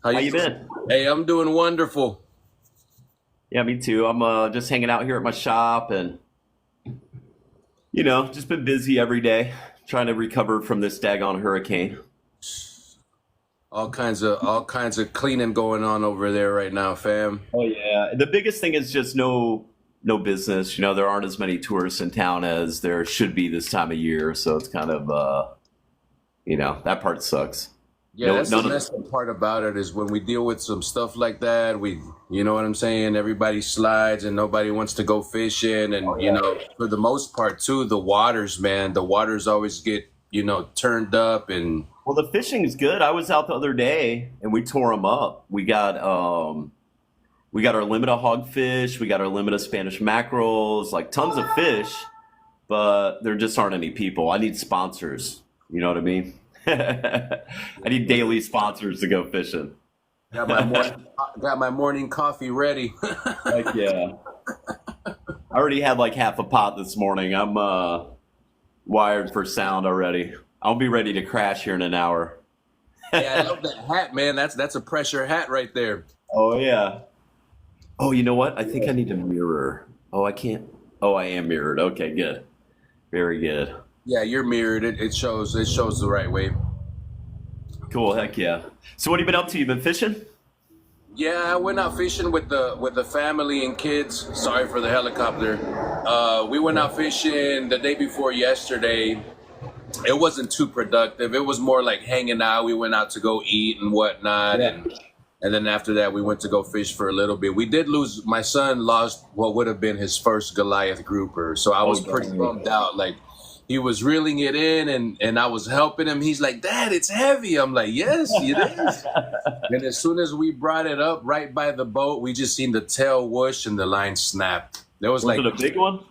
How How you you doing? been? Hey, I'm doing wonderful. Yeah, me too. I'm just hanging out here at my shop and just been busy every day trying to recover from this daggone hurricane. All kinds of cleaning going on over there right now, fam. Oh yeah. The biggest thing is just no business. There aren't as many tourists in town as there should be this time of year, so it's kind of that part sucks. Yeah, No that's the none of messed up part about it is when we deal with some stuff like that, you know what I'm saying? Everybody slides and nobody wants to go fishing. Oh And, yeah. for the most part, too, the waters always get, turned up. And Well, the fishing is good. I was out the other day and we tore them up. We got our limit of hogfish, we got our limit of Spanish mackerels, like tons of fish, but there just aren't any people. I need sponsors. You know what I mean? I need daily sponsors to go fishing. got my morning, got my morning coffee ready. Heck yeah. I already had like half a pot this morning. I'm wired for sound already. I'll be ready to crash here in an hour. Yeah, I love that hat, man. That's a pressure hat right there. Oh yeah. Oh, you know what? I think I need to mirror. Oh, I can't. Oh, I am mirrored. Okay, good. Very good. Yeah, you're mirrored. It shows the right way. Cool. Heck yeah. So, what have you been up to? You been fishing? Yeah, I went out fishing with the family and kids. Sorry for the helicopter. We went out fishing the day before yesterday. It wasn't too productive. It was more like hanging out. We went out to go eat and whatnot, Yeah. and then after that we went to go fish for a little bit. We did lose. My son lost what would have been his first Goliath grouper, so I Oh, was pretty dang. bummed out. Like he was reeling it in, and I was helping him. He's like, "Dad, it's heavy." I'm like, "Yes, it is." And as soon as we brought it up right by the boat, we just seen the tail whoosh and the line snapped. There was Was like it a big one?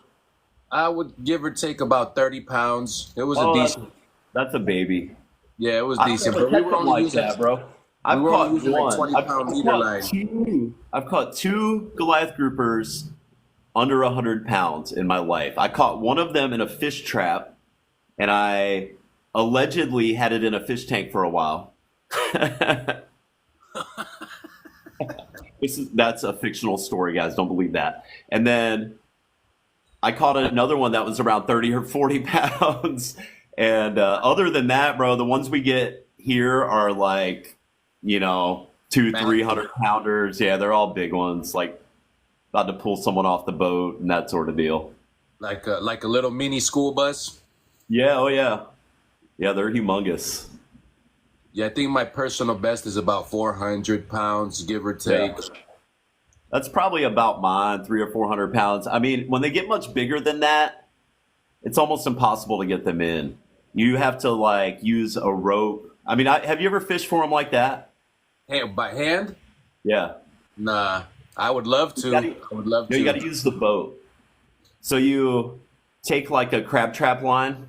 I would give or take about 30 pounds. It was a Oh, decent. that's a baby. Yeah, it was I've decent, never but we kept were them only like using that, bro. we I've were only caught using like one. 20 pound I've leader caught line. two. I've caught two Goliath groupers under 100 pounds in my life. I caught one of them in a fish trap, and I allegedly had it in a fish tank for a while. That's a fictional story, guys. Don't believe that. And then I caught another one that was around 30 or 40 pounds. And other than that, bro, the ones we get here are like, two, Man, 300 pounders. Yeah, they're all big ones, like about to pull someone off the boat and that sort of deal. like a little mini school bus. Yeah, oh yeah. Yeah, they're humongous. Yeah, I think my personal best is about 400 pounds, give or Yeah. take. That's probably about mine, 300 or 400 pounds. I mean, when they get much bigger than that, it's almost impossible to get them in. You have to like use a rope. I mean, have you ever fished for them like that? Hey, by hand? Yeah. Nah, I would love You to. gotta, I would love you gotta to. use the boat. So you take like a crab trap line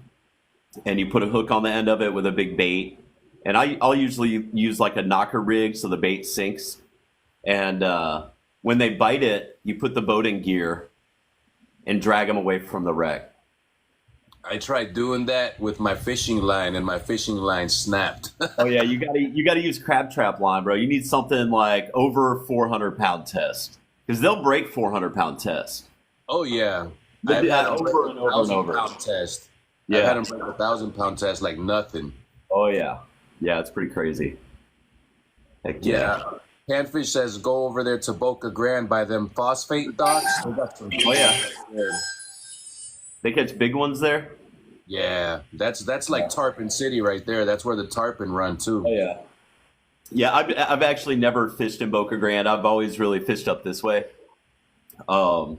and you put a hook on the end of it with a big bait. And I'll usually use like a knocker rig so the bait sinks. And when they bite it, you put the boat in gear and drag them away from the wreck. I tried doing that with my fishing line, and my fishing line snapped. Oh yeah, you gotta use crab trap line, bro. You need something like over 400 pound test because they'll break 400 pound test. Oh yeah, They I've do had that them break over a and over and thousand over. pound test. I've had Yeah. them break 1,000 pound test like nothing. Oh yeah. Yeah, it's pretty crazy. Heck yeah. Yeah. Panfish says go over there to Boca Grande by them phosphate docks. They got some Oh big yeah. ones there. They catch big ones there. Yeah, that's like Tarpon City right there. That's where the tarpon run too. Oh yeah. Yeah, I've actually never fished in Boca Grande. I've always really fished up this way. Um,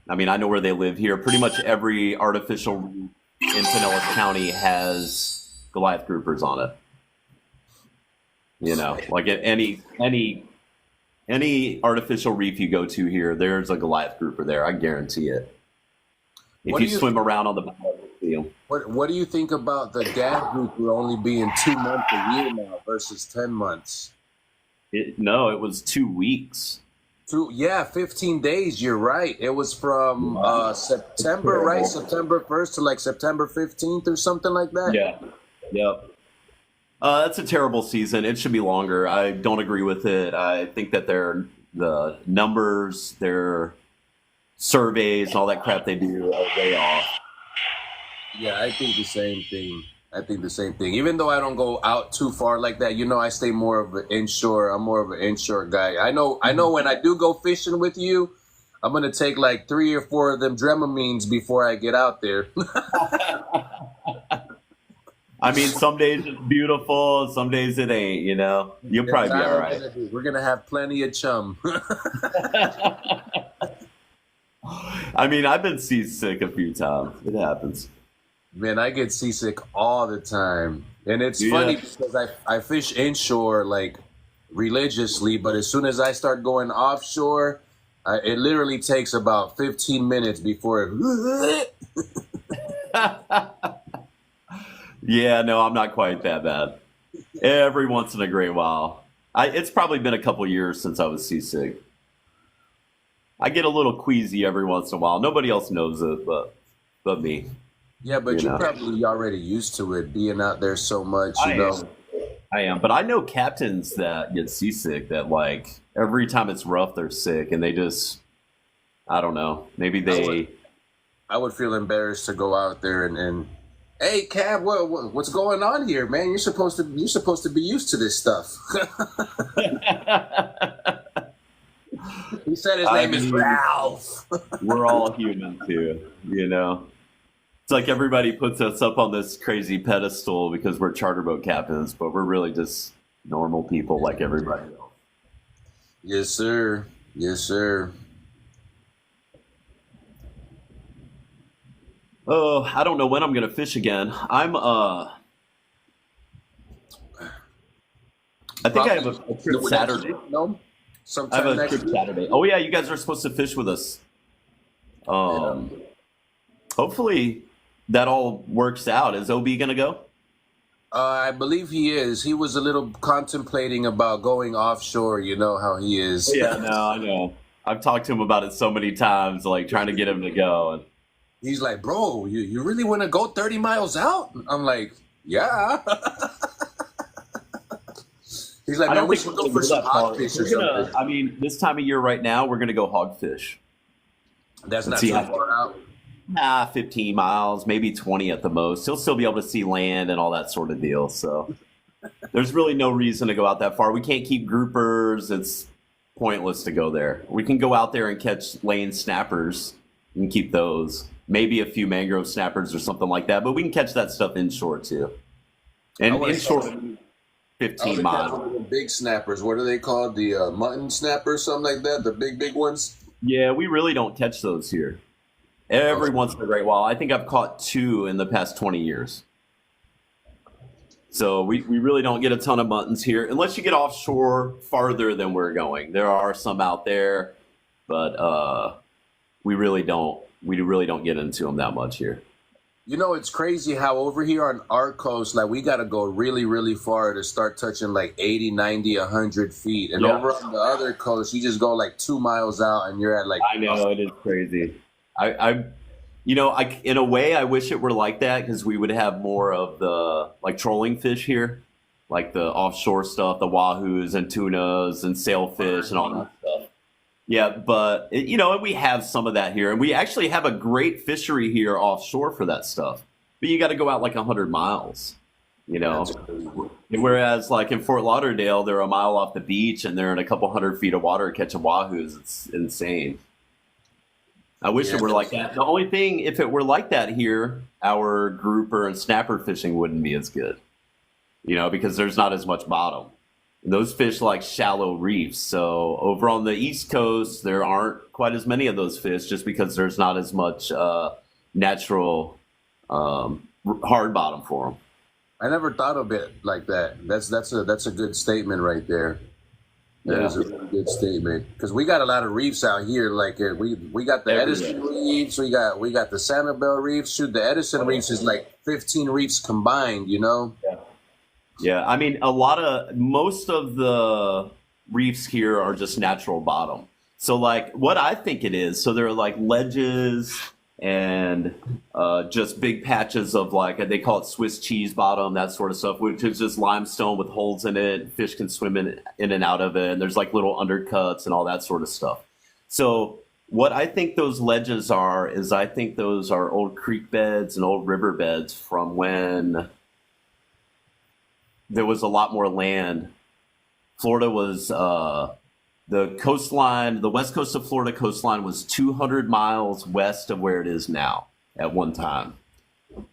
I mean, I know where they live here. Pretty much every artificial reef in Pinellas County has Goliath groupers on it. Like at any artificial reef you go to here, there's a Goliath grouper there. I guarantee it. If What you do you swim around on the bottom, you'll see 'em. what do you think about the gag grouper only being 2 months a year now versus 10 months? No, it was 2 weeks. Yeah, 15 days. You're right. It was from Wow. That's September, right? terrible. September 1st to like September 15th or something like that. Yeah. Yep. That's a terrible season. It should be longer. I don't agree with it. I think that the numbers, their surveys, and all that crap they do are way off. Yeah, I think the same thing. I think the same thing. Even though I don't go out too far like that, I stay more of an inshore. I'm more of an inshore guy. I know when I do go fishing with you, I'm gonna take like 3 or 4 of them Dramamines before I get out there. I mean, some days it's beautiful, some days it ain't, You'll probably be all right. We're going to have plenty of chum. I mean, I've been seasick a few times. It happens. Man, I get seasick all the time. And it's funny because I fish inshore like religiously, but as soon as I start going offshore, it literally takes about 15 minutes before it... Yeah, no, I'm not quite that bad. Every once in a great while. It's probably been a couple years since I was seasick. I get a little queasy every once in a while. Nobody else knows it, but me. Yeah, but you're probably already used to it, being out there so much, I am, but I know captains that get seasick that, like, every time it's rough, they're sick, and they just, I don't know, maybe they... I would feel embarrassed to go out there and hey, Cab, what's going on here, man? You're supposed to be used to this stuff. He said his name is Ralph. We're all human too, It's like everybody puts us up on this crazy pedestal because we're charter boat captains, but we're really just normal people like everybody else. Yes, sir. Yes, sir. Oh, I don't know when I'm gonna fish again. I think I have a trip Saturday. No, I have a trip Saturday. Oh yeah, you guys are supposed to fish with us. Hopefully that all works out. Is OB gonna go? I believe he is. He was a little contemplating about going offshore. You know how he is. Yeah, no, I know. I've talked to him about it so many times, like trying to get him to go. And he's like, bro, you really want to go 30 miles out? I'm like, yeah. He's like, man, we should go for some hogfish or something. I mean, this time of year right now, we're going to go hogfish. That's not too far out. 15 miles, maybe 20 at the most. He'll still be able to see land and all that sort of deal. So there's really no reason to go out that far. We can't keep groupers. It's pointless to go there. We can go out there and catch lane snappers and keep those. Maybe a few mangrove snappers or something like that, but we can catch that stuff inshore too. And inshore, 15 miles. Big snappers, what are they called? The mutton snappers, something like that? The big ones? Yeah, we really don't catch those here. Every once in a great while. I think I've caught 2 in the past 20 years. So we really don't get a ton of muttons here, unless you get offshore farther than we're going. There are some out there, but we really don't get into them that much here. It's crazy how over here on our coast, like we got to go really, really far to start touching like 80, 90, 100 feet. And over on the other coast, you just go like 2 miles out and you're at like... I know, it is crazy. I in a way, I wish it were like that because we would have more of the like trolling fish here, like the offshore stuff, the wahoos and tunas and sailfish and all that stuff. Yeah, but we have some of that here, and we actually have a great fishery here offshore for that stuff. But you got to go out like 100 miles, Whereas like in Fort Lauderdale, they're a mile off the beach and they're in a couple 100 feet of water catching wahoos. It's insane. I wish it were like that. The only thing, if it were like that here, our grouper and snapper fishing wouldn't be as good, because there's not as much bottom. Those fish like shallow reefs. So over on the East Coast, there aren't quite as many of those fish just because there's not as much natural hard bottom for them. I never thought of it like that. That's a good statement right there. That is a really good statement because we got a lot of reefs out here. Like we got the Edison reefs, we got the Sanibel reefs. Shoot, the Edison reefs is like 15 reefs combined. Yeah, I mean, most of the reefs here are just natural bottom. So like what I think it is, so there are like ledges and just big patches of like they call it Swiss cheese bottom, that sort of stuff, which is just limestone with holes in it. Fish can swim in and out of it, and there's like little undercuts and all that sort of stuff. So what I think those ledges are is I think those are old creek beds and old river beds from when there was a lot more land. Florida was the coastline, the west coast of Florida coastline was 200 miles west of where it is now at one time.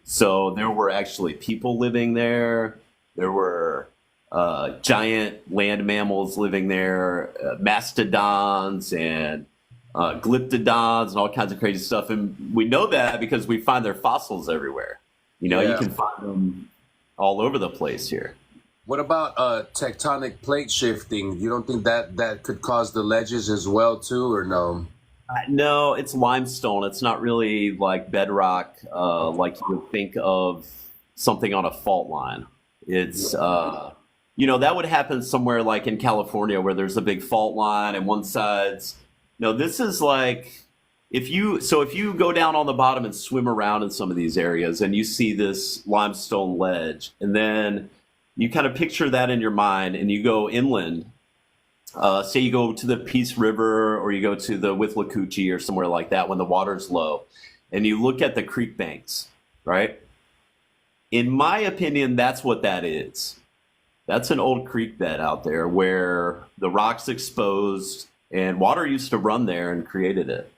So there were actually people living there. There were giant land mammals living there, mastodons and glyptodons and all kinds of crazy stuff. And we know that because we find their fossils everywhere. You know, you can find them all over the place here. What about tectonic plate shifting? You don't think that could cause the ledges as well too, or no? No, it's limestone. It's not really like bedrock, like you would think of something on a fault line. It's you know, that would happen somewhere like in California where there's a big fault line and one side's. No, this is like if you go down on the bottom and swim around in some of these areas and you see this limestone ledge, and then you kind of picture that in your mind and you go inland, say you go to the Peace River or you go to the Withlacoochee or somewhere like that when the water's low, and you look at the creek banks, right? In my opinion, that's what that is. That's an old creek bed out there where the rock's exposed and water used to run there and created it.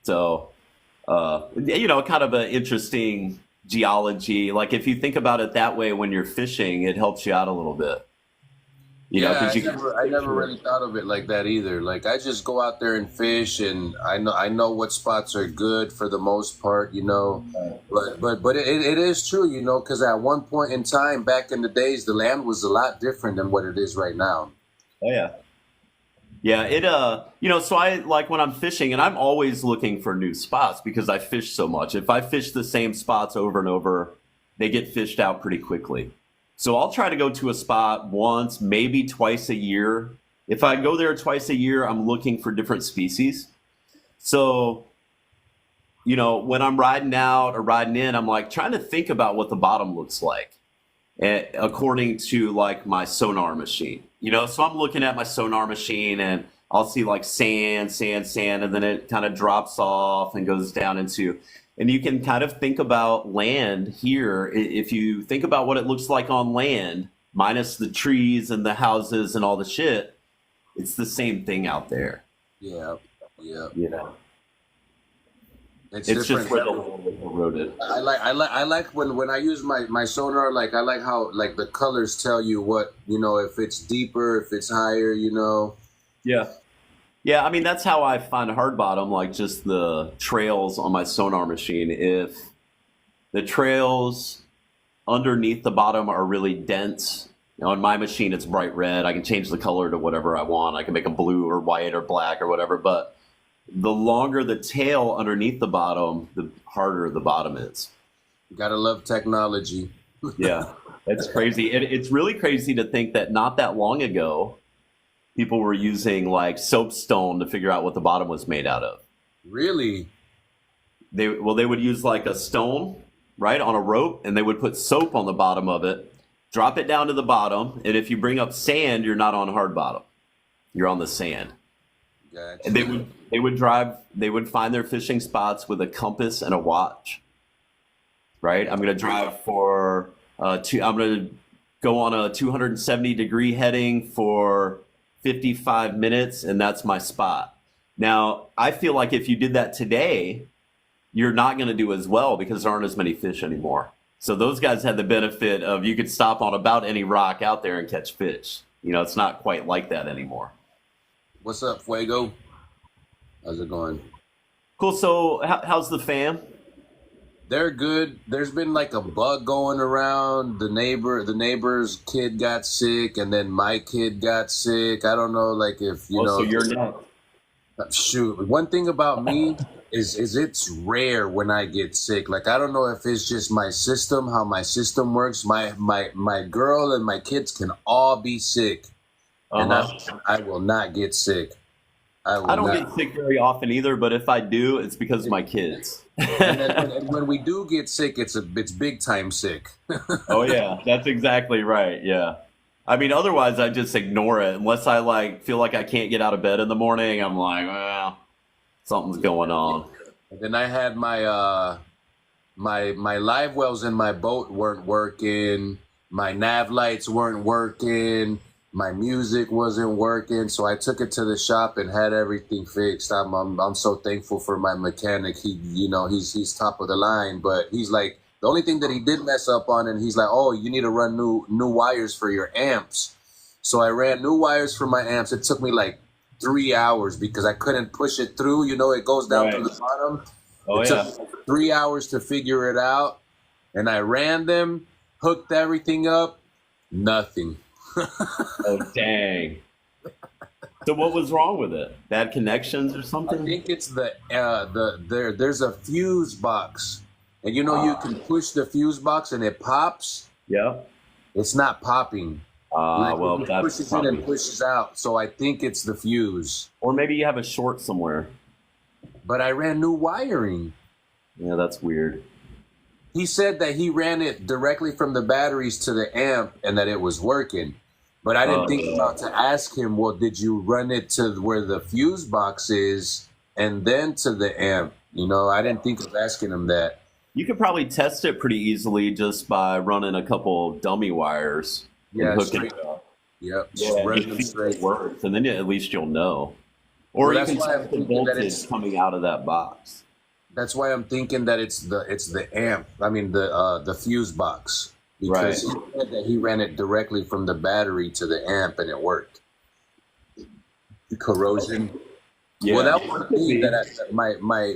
So, you know, kind of an interesting geology. Like if you think about it that way when you're fishing, it helps you out a little bit. You know, I never really thought of it like that either. Like I just go out there and fish, and I know what spots are good for the most part, you know. But it is true, you know, because at one point in time back in the days, the land was a lot different than what it is right now. Oh yeah. Yeah, it you know, so I like when I'm fishing, and I'm always looking for new spots because I fish so much. If I fish the same spots over and over, they get fished out pretty quickly. So I'll try to go to a spot once, maybe twice a year. If I go there twice a year, I'm looking for different species. So, you know, when I'm riding out or riding in, I'm like trying to think about what the bottom looks like according to like my sonar machine. You know, so I'm looking at my sonar machine and I'll see like sand, and then it kind of drops off and goes down into, and you can kind of think about land here. If you think about what it looks like on land, minus the trees and the houses and all the shit, it's the same thing out there. Yeah. You know, it's just where the land is eroded. I like when I use my sonar, like I like how like the colors tell you what, you know, if it's deeper, if it's higher, you know. Yeah, I mean, that's how I find hard bottom, like just the trails on my sonar machine. If the trails underneath the bottom are really dense, you know, on my machine it's bright red. I can change the color to whatever I want. I can make them blue or white or black or whatever, but the longer the tail underneath the bottom, the harder the bottom is. You gotta love technology. Yeah, it's crazy. It's really crazy to think that not that long ago, people were using like soapstone to figure out what the bottom was made out of. Really? They would use like a stone, right, on a rope, and they would put soap on the bottom of it, drop it down to the bottom, and if you bring up sand, you're not on hard bottom. You're on the sand. Gotcha. And they would find their fishing spots with a compass and a watch. Right? I'm gonna drive for I'm gonna go on a 270-degree heading for 55 minutes, and that's my spot. Now, I feel like if you did that today, you're not going to do as well because there aren't as many fish anymore. So those guys had the benefit of you could stop on about any rock out there and catch fish. You know, it's not quite like that anymore. What's up, Fuego? How's it going? Cool. So how's the fam? They're good. There's been like a bug going around. The neighbor's kid got sick, and then my kid got sick. I don't know, like if you know. So you're next. Shoot. One thing about me is it's rare when I get sick. Like I don't know if it's just my system, how my system works. My girl and my kids can all be sick, and I will not get sick. I I will don't not. get sick very often either, but if I do, it's because of my kids. And then when we do get sick, it's big time sick. Oh yeah, that's exactly right. Yeah. I mean, otherwise I just ignore it unless I like feel like I can't get out of bed in the morning. I'm like, well, something's going on. And then I had my live wells in my boat weren't working. My nav lights weren't working. My music wasn't working. So I took it to the shop and had everything fixed. I'm so thankful for my mechanic. He's top of the line, but he's like the only thing that he did mess up on, and he's like, oh, you need to run new wires for your amps. So I ran new wires for my amps. It took me like 3 hours because I couldn't push it through. It goes down to Right. the bottom. Oh It yeah. took me 3 hours to figure it out, and I ran them, hooked everything up, nothing. Oh dang. So what was wrong with it? Bad connections or I something? think it's there's a fuse box, and you can push the fuse box and it pops. Yeah. It's not popping. Like Well, it that's pushes in and probably, pushes out. So I think it's the fuse. or maybe you have a short somewhere. But I ran new wiring. Yeah, that's weird. He said that he ran it directly from the batteries to the amp and that it was working. But I didn't think Yeah. about to ask him, well, did you run it to where the fuse box is and then to the amp? I didn't think of asking him that. You could probably test it pretty easily just by running a couple dummy wires and Yeah, hooking straight. it up. Yep, Yeah, just and run just them see if straight. it works, and then at least you'll know. Or Well, you that's can why I'm test the thinking that voltage coming out of that box. that's why I'm thinking that it's the amp. I mean the fuse box, because Right. he said that he ran it directly from the battery to the amp and it worked. The corrosion. Yeah. Well, that would mean that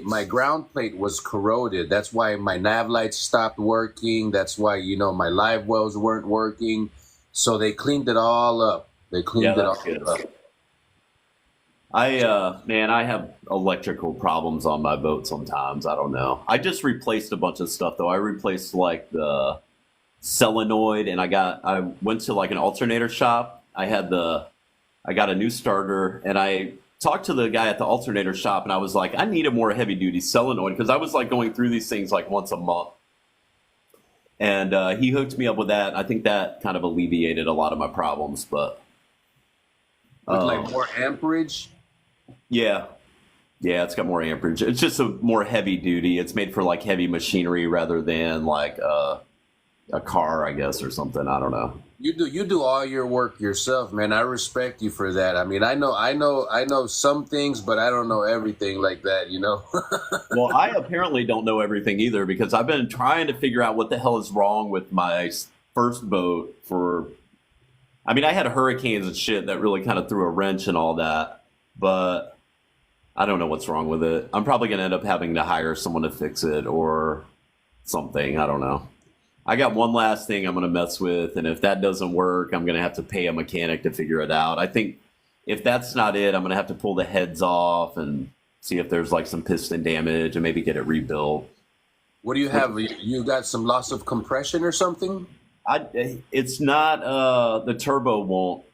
my ground plate was corroded. That's why my nav lights stopped working. That's why my live wells weren't working. So they cleaned it all up. They Yeah, cleaned it that's all good. up. I have electrical problems on my boat sometimes. I don't know. I just replaced a bunch of stuff though. I replaced like the solenoid, and I went to like an alternator shop. I got a new starter, and I talked to the guy at the alternator shop, and I was like, I need a more heavy duty solenoid because I was like going through these things like once a month. And he hooked me up with that. I think that kind of alleviated a lot of my problems, but With um, like more amperage. yeah. Yeah, it's got more amperage. It's just a more heavy duty. It's made for like heavy machinery rather than like a car, I guess, or something. I don't know. You do all your work yourself, man. I respect you for that. I mean, I know some things, but I don't know everything like that. Well, I apparently don't know everything either because I've been trying to figure out what the hell is wrong with my first boat I mean, I had hurricanes and shit that really kind of threw a wrench and all that, but I don't know what's wrong with it. I'm probably going to end up having to hire someone to fix it or something. I don't know. I got one last thing I'm going to mess with, and if that doesn't work, I'm going to have to pay a mechanic to figure it out. I think if that's not it, I'm going to have to pull the heads off and see if there's like some piston damage and maybe get it rebuilt. What do you have? You got some loss of compression or something? It's not the turbo won't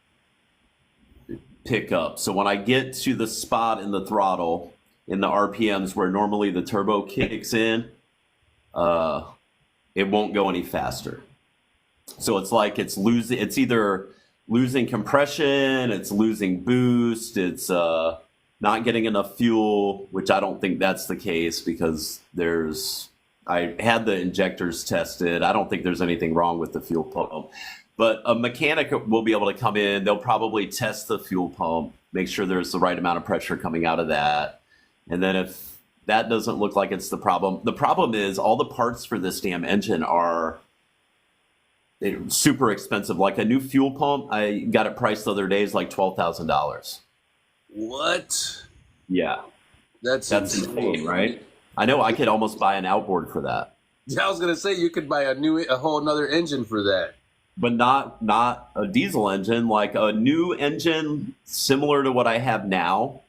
pick up. So when I get to the spot in the throttle in the RPMs where normally the turbo kicks in, it won't go any faster. So it's like it's either losing compression, it's losing boost, it's not getting enough fuel, which I don't think that's the case because I had the injectors tested. I don't think there's anything wrong with the fuel pump. But a mechanic will be able to come in. They'll probably test the fuel pump, make sure there's the right amount of pressure coming out of that. And then if that doesn't look like it's the problem is all the parts for this damn engine are super expensive. Like a new fuel pump, I got it priced the other day, is like $12,000. What? Yeah. That's insane, right? I know I could almost buy an outboard for that. Yeah, I was gonna say you could buy a whole nother engine for that. But not a diesel engine, like a new engine similar to what I have now,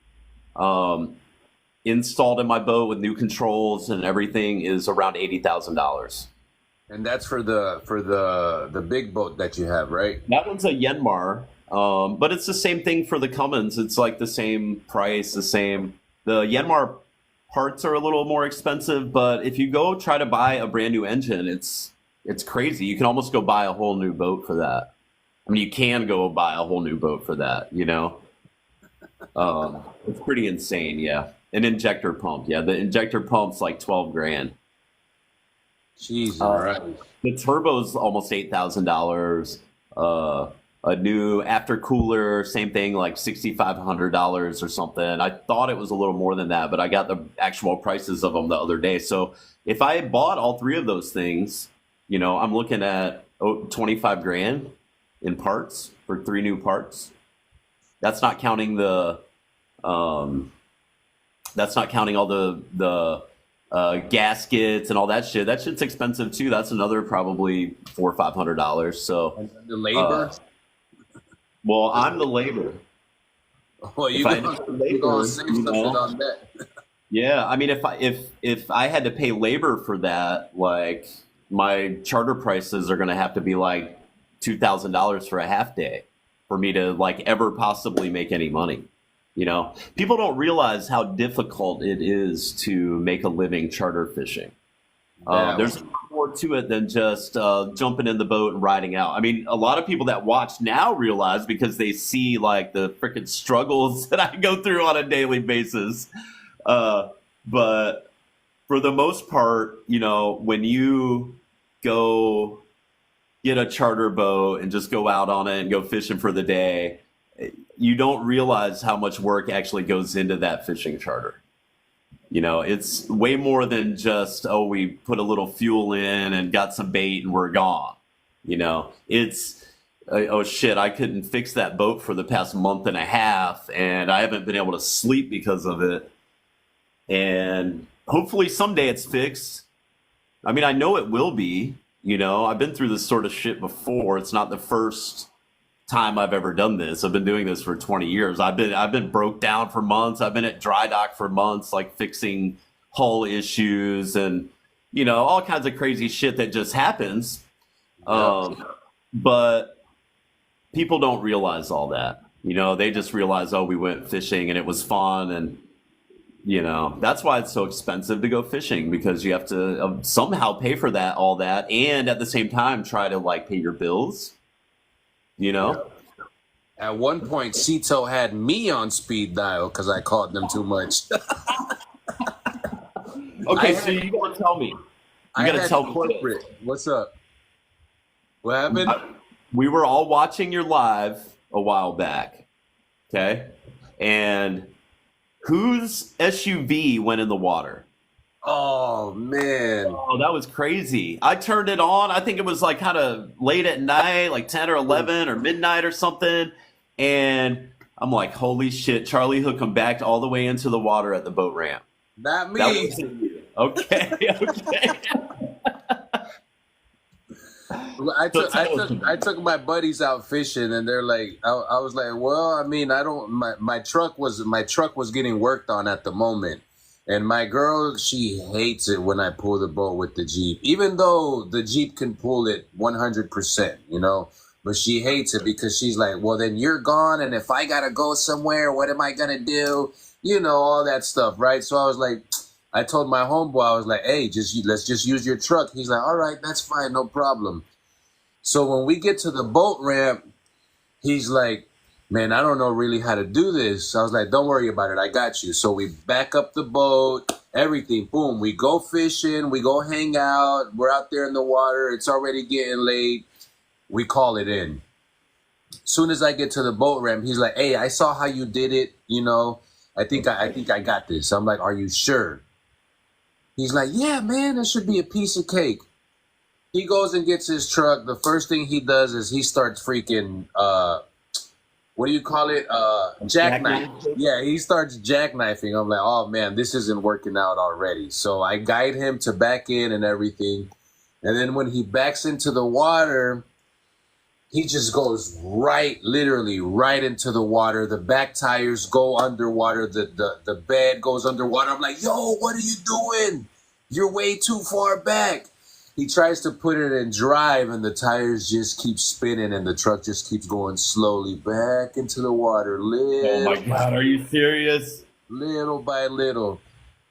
installed in my boat with new controls and everything is around $80,000. And that's for the big boat that you have, right? That one's a Yanmar, But it's the same thing for the Cummins. It's like the same price, the same. The Yanmar parts are a little more expensive, but if you go try to buy a brand new engine, it's crazy. You can almost go buy a whole new boat for that. I mean, you can go buy a whole new boat for that, you know? It's pretty insane, yeah. An injector pump, yeah. The injector pump's like 12 grand. Jesus, right. The turbo's almost $8,000. A new after cooler, same thing, like $6,500 or something. I thought it was a little more than that, but I got the actual prices of them the other day. So if I bought all three of those things, you know, I'm looking at 25 grand in parts for 3 new parts. That's not counting the that's not counting all the gaskets and all that shit. That shit's expensive too. That's another probably $400 or $500. So and the labor. Well, I'm the labor. Well, you're gonna save something on that. Yeah, I mean, if I had to pay labor for that, like my charter prices are going to have to be like $2,000 for a half day for me to like ever possibly make any money. You know, people don't realize how difficult it is to make a living charter fishing. There's more to it than just jumping in the boat and riding out. I mean, a lot of people that watch now realize because they see like the freaking struggles that I go through on a daily basis. But for the most part, you know, when you go get a charter boat and just go out on it and go fishing for the day, you don't realize how much work actually goes into that fishing charter. You know, it's way more than just, oh, we put a little fuel in and got some bait and we're gone. You know, it's, oh shit, I couldn't fix that boat for the past month and a half and I haven't been able to sleep because of it. And hopefully someday it's fixed. I mean, I know it will be, you know, I've been through this sort of shit before. It's not the first time I've ever done this. I've been doing this for 20 years. I've been broke down for months. I've been at dry dock for months, like fixing hull issues and, you know, all kinds of crazy shit that just happens. But people don't realize all that. You know, they just realize, oh, we went fishing and it was fun. And, you know, that's why it's so expensive to go fishing, because you have to somehow pay for that, all that. And at the same time, try to like pay your bills. You know, at one point, Cito had me on speed dial because I caught them too much. Okay, so you gotta tell me. You gotta tell me. What's up? What happened? We were all watching your live a while back. Okay, and whose SUV went in the water? Oh man! Oh, that was crazy. I turned it on. I think it was like kind of late at night, like 10 or 11 or midnight or something. And I'm like, holy shit! Charlie Hookem backed all the way into the water at the boat ramp. Not me. That was okay. Okay. I took my buddies out fishing, and they're like, I was like, well, I mean, I don't. My truck was getting worked on at the moment. And my girl, she hates it when I pull the boat with the Jeep, even though the Jeep can pull it 100%, you know, but she hates it because she's like, well, then you're gone. And if I got to go somewhere, what am I going to do? You know, all that stuff. Right. So I was like, I told my homeboy, I was like, hey, let's just use your truck. He's like, all right, that's fine. No problem. So when we get to the boat ramp, he's like, man, I don't know really how to do this. I was like, don't worry about it. I got you. So we back up the boat, everything. Boom. We go fishing. We go hang out. We're out there in the water. It's already getting late. We call it in. As soon as I get to the boat ramp, he's like, hey, I saw how you did it. You know, I think I got this. I'm like, are you sure? He's like, yeah, man, it should be a piece of cake. He goes and gets his truck. The first thing he does is he starts freaking, what do you call it? Jackknife. Yeah, he starts jackknifing. I'm like, oh man, this isn't working out already. So I guide him to back in and everything. And then when he backs into the water, he just goes literally right into the water. The back tires go underwater. The bed goes underwater. I'm like, yo, what are you doing? You're way too far back. he tries to put it in drive, and the tires just keep spinning, and the truck just keeps going slowly back into the water, Oh my God, are you serious? little by little.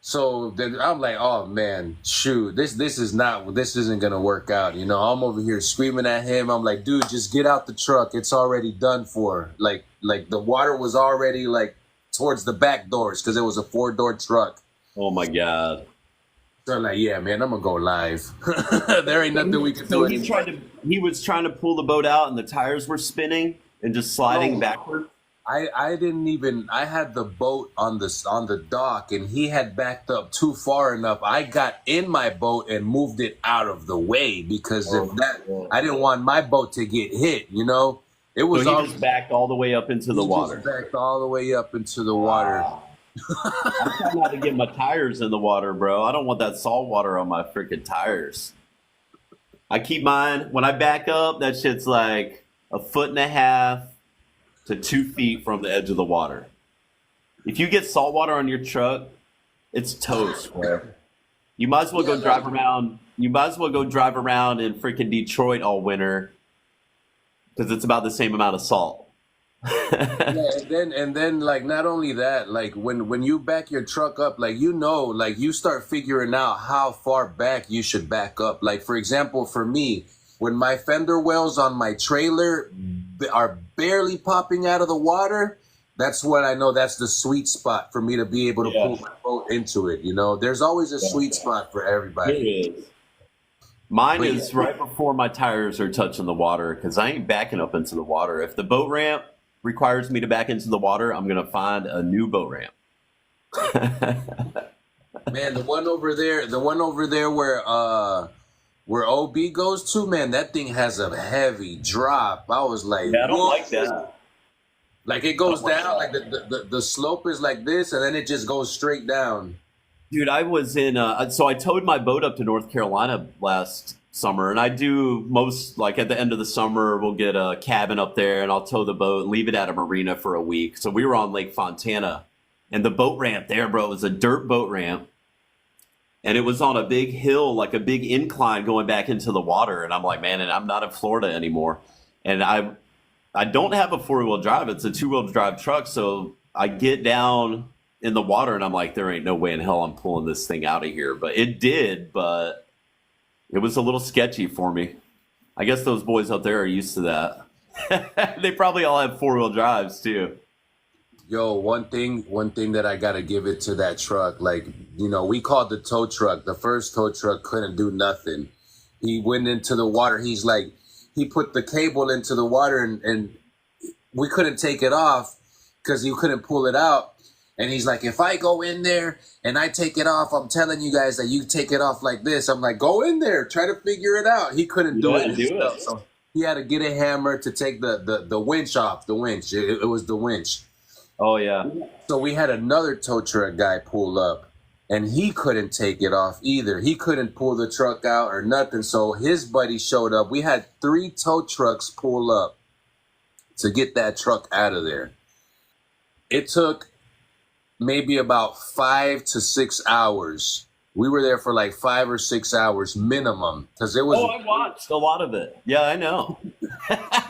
So then I'm like, oh man, shoot, this isn't gonna work out. You know, I'm over here screaming at him. I'm like, dude, just get out the truck. It's already done for. Like the water was already like towards the back doors because it was a 4-door truck. Oh my God. So I'm like, yeah, man, I'm gonna go live. There ain't nothing we can do. He was trying to pull the boat out, and the tires were spinning and just sliding backward. I didn't even. I had the boat on the dock, and he had backed up too far enough. I got in my boat and moved it out of the way because I didn't want my boat to get hit. You know, it was. So he just backed all the way up into the water. Just backed all the way up into the water. I'm trying not to get my tires in the water, bro. I don't want that salt water on my freaking tires. I keep mine when I back up. That shit's like 1.5 to 2 feet from the edge of the water. If you get salt water on your truck, it's toast, bro. You might as well go drive around. You might as well go drive around in freaking Detroit all winter because it's about the same amount of salt. and then like not only that, like when you back your truck up, like like you start figuring out how far back you should back up. Like for example, for me, when my fender wells on my trailer are barely popping out of the water, that's when I know that's the sweet spot for me to be able to pull my boat into it. You know, there's always a sweet spot for everybody. It is. Mine is right before my tires are touching the water because I ain't backing up into the water. If the boat ramp requires me to back into the water, I'm gonna find a new boat ramp. Man, the one over there where OB goes to, man, that thing has a heavy drop. I was like, yeah, I don't like that. Like it goes down, like the slope is like this, and then it just goes straight down. Dude, I was in, so I towed my boat up to North Carolina last summer, and I do most, like at the end of the summer, we'll get a cabin up there, and I'll tow the boat and leave it at a marina for a week. So we were on Lake Fontana, and the boat ramp there, bro, was a dirt boat ramp. And it was on a big hill, like a big incline going back into the water. And I'm like, man, and I'm not in Florida anymore. And I don't have a 4-wheel drive. It's a 2-wheel drive truck. So I get down in the water and I'm like, there ain't no way in hell I'm pulling this thing out of here. But it did, but it was a little sketchy for me. I guess those boys out there are used to that. They probably all have 4-wheel drives too. Yo, one thing that I gotta give it to that truck, like, you know, we called the tow truck. The first tow truck couldn't do nothing. He went into the water. He's like, he put the cable into the water and we couldn't take it off because you couldn't pull it out. And he's like, if I go in there and I take it off, I'm telling you guys that you take it off like this. I'm like, go in there, try to figure it out. He couldn't do it himself. So he had to get a hammer to take the winch off. The winch. It was the winch. Oh, yeah. So we had another tow truck guy pull up, and he couldn't take it off either. He couldn't pull the truck out or nothing. So his buddy showed up. We had 3 tow trucks pull up to get that truck out of there. It took maybe about 5 to 6 hours. We were there for like 5 or 6 hours minimum because it was. Oh, I watched a lot of it. Yeah, I know.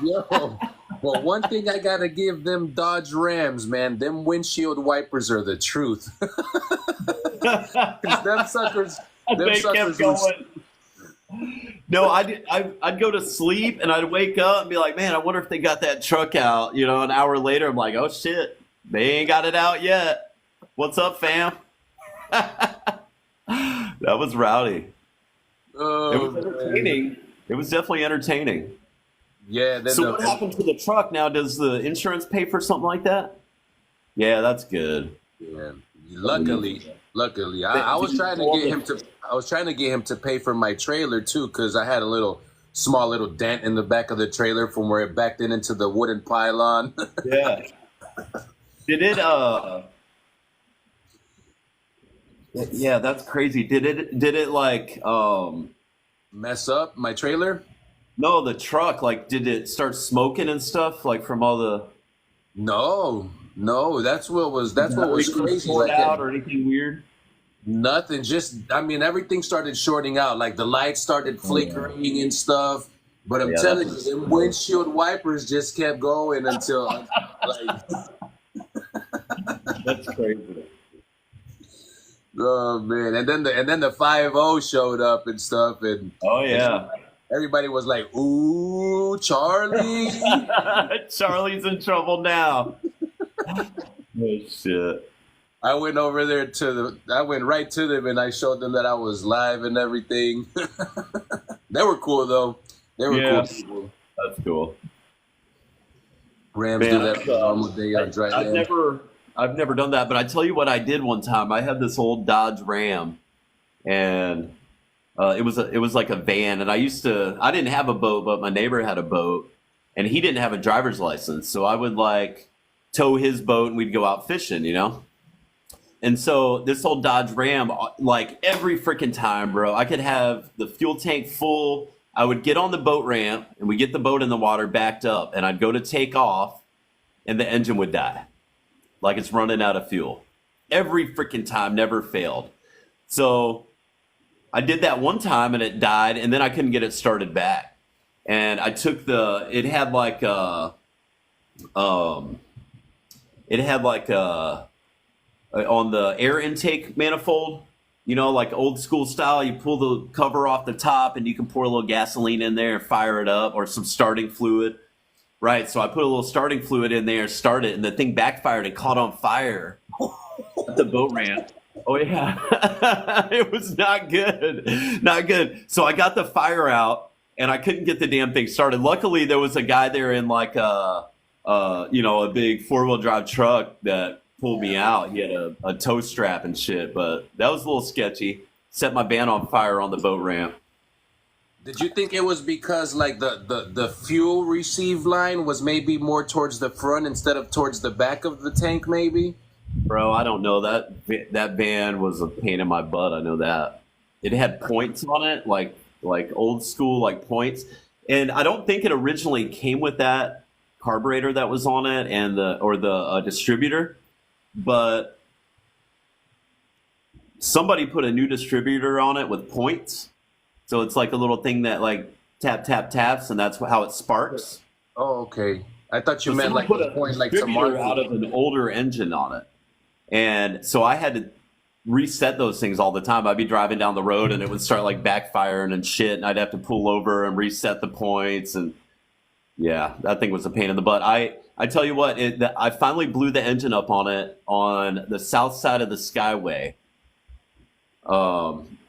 Yo. Well, one thing I gotta give them Dodge Rams, man, them windshield wipers are the truth. them suckers kept going. No, I'd go to sleep and I'd wake up and be like, man, I wonder if they got that truck out. You know, an hour later, I'm like, oh shit, they ain't got it out yet. What's up, fam? That was rowdy. Oh, it was entertaining. Man. It was definitely entertaining. Yeah. So what happened to the truck now? Does the insurance pay for something like that? Yeah, that's good. Yeah. Luckily, I was trying to get him to. I was trying to get him to pay for my trailer too, because I had a small little dent in the back of the trailer from where it backed into the wooden pylon. Yeah. Did it? Yeah, that's crazy. Did it like mess up my trailer? No, the truck, like, did it start smoking and stuff, like, from all the... No, that's what was crazy. Like out or anything weird? Nothing. Just, I mean, everything started shorting out. Like the lights started flickering and stuff. But I'm Yeah, telling you, them windshield wipers just kept going until, like, that's crazy. oh man. And then the 5-0 showed up and stuff, and Oh yeah. everybody was like, "Ooh, Charlie." Charlie's in trouble now. Oh shit. I went over there I went right to them and I showed them that I was live and everything. They were cool though. They were Yeah. cool people. That's cool. Rams Man, do that for a normal day on dry I've land. I've never done that, but I tell you what I did one time. I had this old Dodge Ram, and it was like a van, and I didn't have a boat, but my neighbor had a boat, and he didn't have a driver's license, so I would like tow his boat and we'd go out fishing, you know. And so this old Dodge Ram, like every freaking time, bro, I could have the fuel tank full. I would get on the boat ramp and we get the boat in the water backed up, and I'd go to take off, and the engine would die, like it's running out of fuel. Every freaking time, never failed. So I did that one time and it died, and then I couldn't get it started back. And I took it had like um, on the air intake manifold, you know, like old school style, you pull the cover off the top and you can pour a little gasoline in there and fire it up, or some starting fluid. Right. So I put a little starting fluid in there, start it, and the thing backfired and caught on fire at the boat ramp. Oh yeah. It was not good. Not good. So I got the fire out and I couldn't get the damn thing started. Luckily there was a guy there in like a big 4-wheel drive truck that pulled me out. He had a tow strap and shit, but that was a little sketchy. Set my van on fire on the boat ramp. Did you think it was because like the fuel receive line was maybe more towards the front instead of towards the back of the tank, maybe? Bro, I don't know. That van was a pain in my butt. I know that. It had points on it, like old school like points. And I don't think it originally came with that carburetor that was on it and the distributor, but somebody put a new distributor on it with points. So it's like a little thing that like tap tap taps, and that's how it sparks. Oh, okay. I thought you So meant someone like put the a point like to distributor mark out of an older engine on it. And so I had to reset those things all the time. I'd be driving down the road and it would start like backfiring and shit, and I'd have to pull over and reset the points. And yeah, that thing was a pain in the butt. I tell you what, I finally blew the engine up on it on the south side of the Skyway.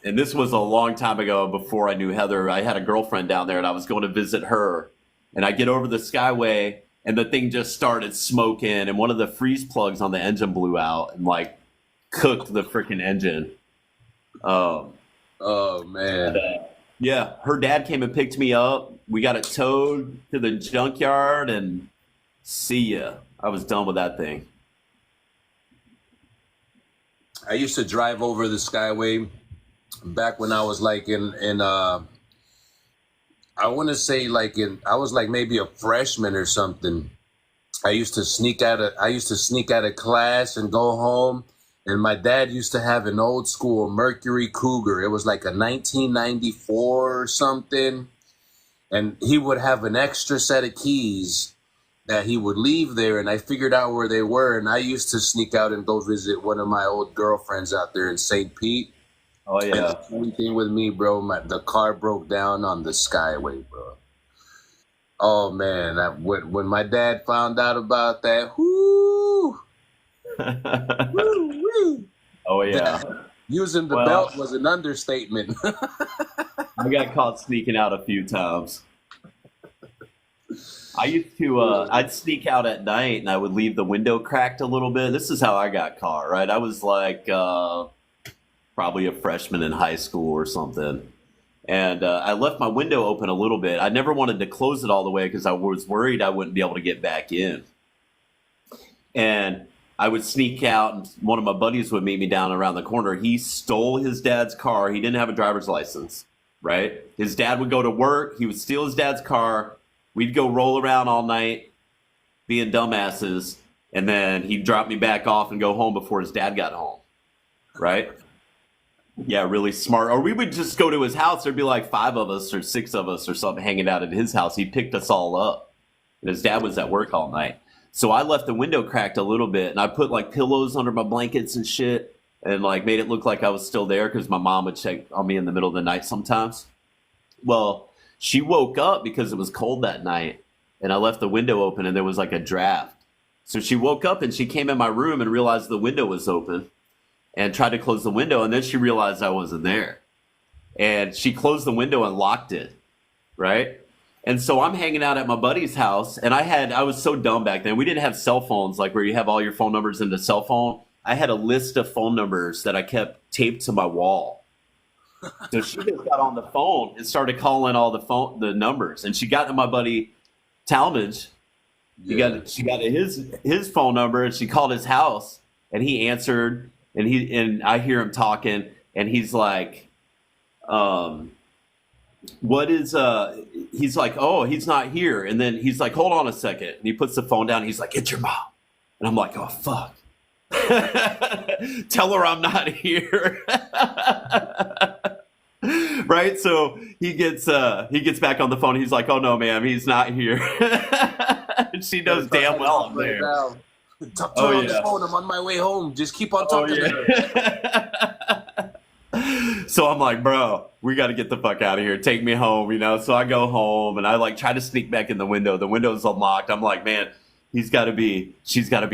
And this was a long time ago before I knew Heather. I had a girlfriend down there and I was going to visit her. And I get over the Skyway and the thing just started smoking, and one of the freeze plugs on the engine blew out and like cooked the freaking engine. Oh man. Yeah, her dad came and picked me up. We got it towed to the junkyard, and see ya. I was done with that thing. I used to drive over the Skyway back when I was like in I want to say like I was like maybe a freshman or something. I used to sneak out of class and go home, and my dad used to have an old school Mercury Cougar. It was like a 1994 or something, and he would have an extra set of keys that he would leave there, and I figured out where they were, and I used to sneak out and go visit one of my old girlfriends out there in St. Pete. Oh And yeah. the same thing with me, bro. The car broke down on the Skyway, bro. Oh man, when my dad found out about that, whoo, woo, Oh yeah. using the Well, belt was an understatement. I got caught sneaking out a few times. I used to, I'd sneak out at night and I would leave the window cracked a little bit. This is how I got caught, right? I was like probably a freshman in high school or something. And I left my window open a little bit. I never wanted to close it all the way because I was worried I wouldn't be able to get back in. And I would sneak out, and one of my buddies would meet me down around the corner. He stole his dad's car. He didn't have a driver's license, right? His dad would go to work. He would steal his dad's car. We'd go roll around all night being dumbasses, and then he'd drop me back off and go home before his dad got home, right? Yeah, really smart. Or we would just go to his house. There'd be like 5 of us or 6 of us or something hanging out at his house. He picked us all up. And his dad was at work all night. So I left the window cracked a little bit, and I put like pillows under my blankets and shit, and like made it look like I was still there because my mom would check on me in the middle of the night sometimes. Well, she woke up because it was cold that night, and I left the window open, and there was like a draft. So she woke up and she came in my room and realized the window was open and tried to close the window, and then she realized I wasn't there. And she closed the window and locked it, right? And so I'm hanging out at my buddy's house, and I was so dumb back then. We didn't have cell phones, like where you have all your phone numbers in the cell phone. I had a list of phone numbers that I kept taped to my wall. So she just got on the phone and started calling all the numbers, and she got to my buddy Talmadge. She got his phone number, and she called his house, and he answered, and I hear him talking, and he's like, what is he's like, oh, he's not here. And then he's like, hold on a second. And he puts the phone down. And he's like, it's your mom. And I'm like, oh, fuck. Tell her I'm not here. Right. So he gets back on the phone. He's like, oh no, ma'am, he's not here. And she knows damn well I'm there. Talk to her on the phone. I'm on my way home. Just keep on talking to her. So I'm like, bro, we got to get the fuck out of here. Take me home, you know? So I go home, and I like try to sneak back in the window. The window's unlocked. I'm like, man, she's got to be